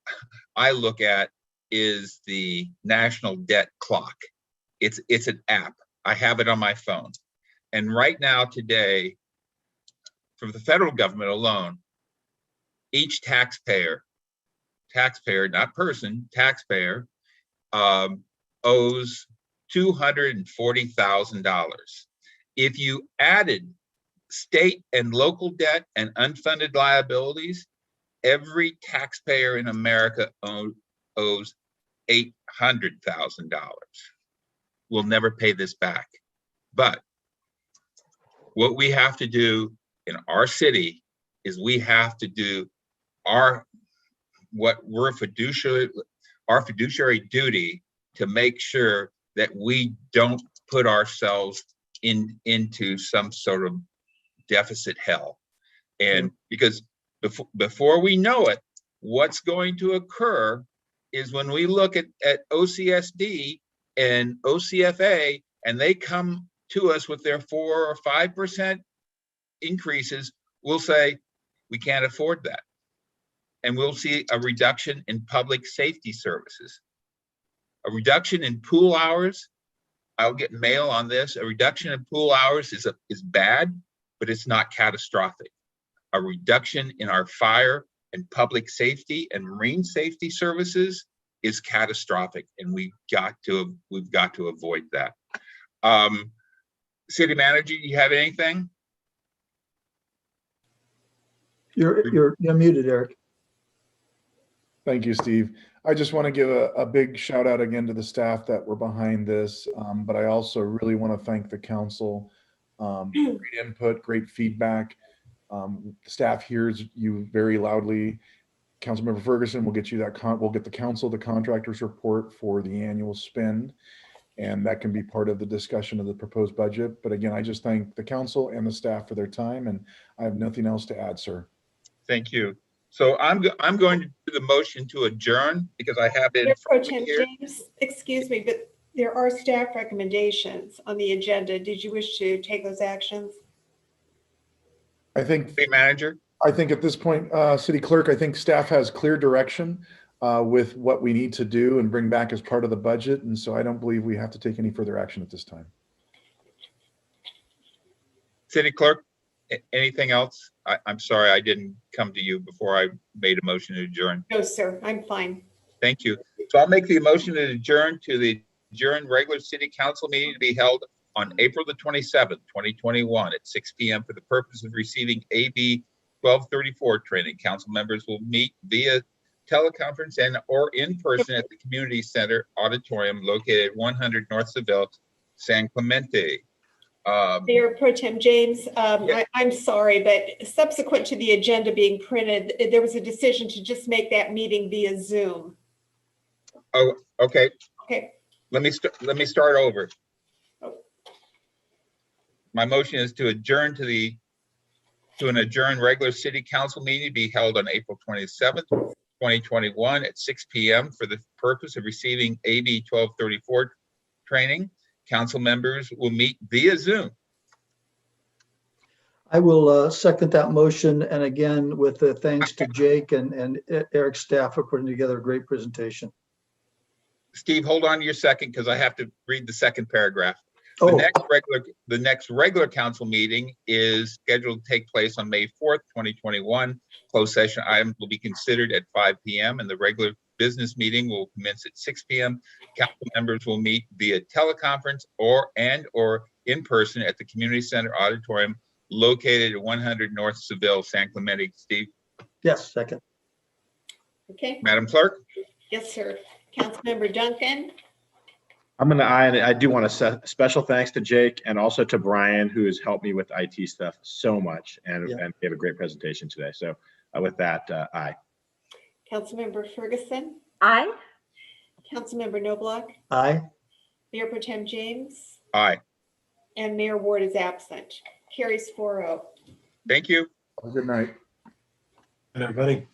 look at is the national debt clock. It's an app. I have it on my phone. And right now today, for the federal government alone, each taxpayer, not person, taxpayer, owes $240,000. If you added state and local debt and unfunded liabilities, every taxpayer in America owes $800,000. We'll never pay this back. But what we have to do in our city is we have to do our fiduciary duty to make sure that we don't put ourselves into some sort of deficit hell. And because before we know it, what's going to occur is when we look at OCSD and OCFA, and they come to us with their 4 or 5% increases, we'll say, we can't afford that. And we'll see a reduction in public safety services. A reduction in pool hours, I'll get mail on this. A reduction in pool hours is bad, but it's not catastrophic. A reduction in our fire and public safety and marine safety services is catastrophic, and we've got to avoid that. City Manager, do you have anything? You're muted, Eric. Thank you, Steve. I just want to give a big shout out again to the staff that were behind this, but I also really want to thank the council. Great input, great feedback. The staff hears you very loudly. Councilmember Ferguson will get you we'll get the council, the contractors report for the annual spend, and that can be part of the discussion of the proposed budget. But again, I just thank the council and the staff for their time, and I have nothing else to add, sir. Thank you. So I'm going to do the motion to adjourn because I have it. James, excuse me, but there are staff recommendations on the agenda. Did you wish to take those actions? I think City Manager. I think at this point, City Clerk, I think staff has clear direction with what we need to do and bring back as part of the budget. And so I don't believe we have to take any further action at this time. City Clerk, anything else? I'm sorry, I didn't come to you before I made a motion to adjourn. No, sir, I'm fine. Thank you. So I'll make the motion to adjourn to the adjourned regular city council meeting to be held on April the 27th, 2021 at 6 p.m. for the purpose of receiving AB 1234 training. Council members will meet via teleconference and or in person at the community center auditorium located at 100 North Seville, San Clemente. Mayor Pro Tem James, Yeah. I'm sorry, but subsequent to the agenda being printed, there was a decision to just make that meeting via Zoom. Oh, okay. Okay. Let me start over. Oh. My motion is to adjourn to an adjourned regular city council meeting to be held on April 27th, 2021 at 6 p.m. for the purpose of receiving AB 1234 training. Council members will meet via Zoom. I will second that motion. And again, with the thanks to Jake and Eric's staff for putting together a great presentation. Steve, hold on to your second because I have to read the second paragraph. Oh. The next regular council meeting is scheduled to take place on May 4th, 2021. Closed session items will be considered at 5 p.m. and the regular business meeting will commence at 6 p.m. Council members will meet via teleconference or in person at the community center auditorium located at 100 North Seville, San Clemente. Steve? Yes, second. Okay. Madam Clerk? Yes, sir. Councilmember Duncan. I'm gonna aye, and I do want to set special thanks to Jake and also to Brian, who has helped me with IT stuff so much and gave a great presentation today. So with that, aye. Councilmember Ferguson. Aye. Councilmember Noblock. Aye. Mayor Pro Tem James. Aye. And Mayor Ward is absent. Carries 4-0. Thank you. Have a good night. And everybody.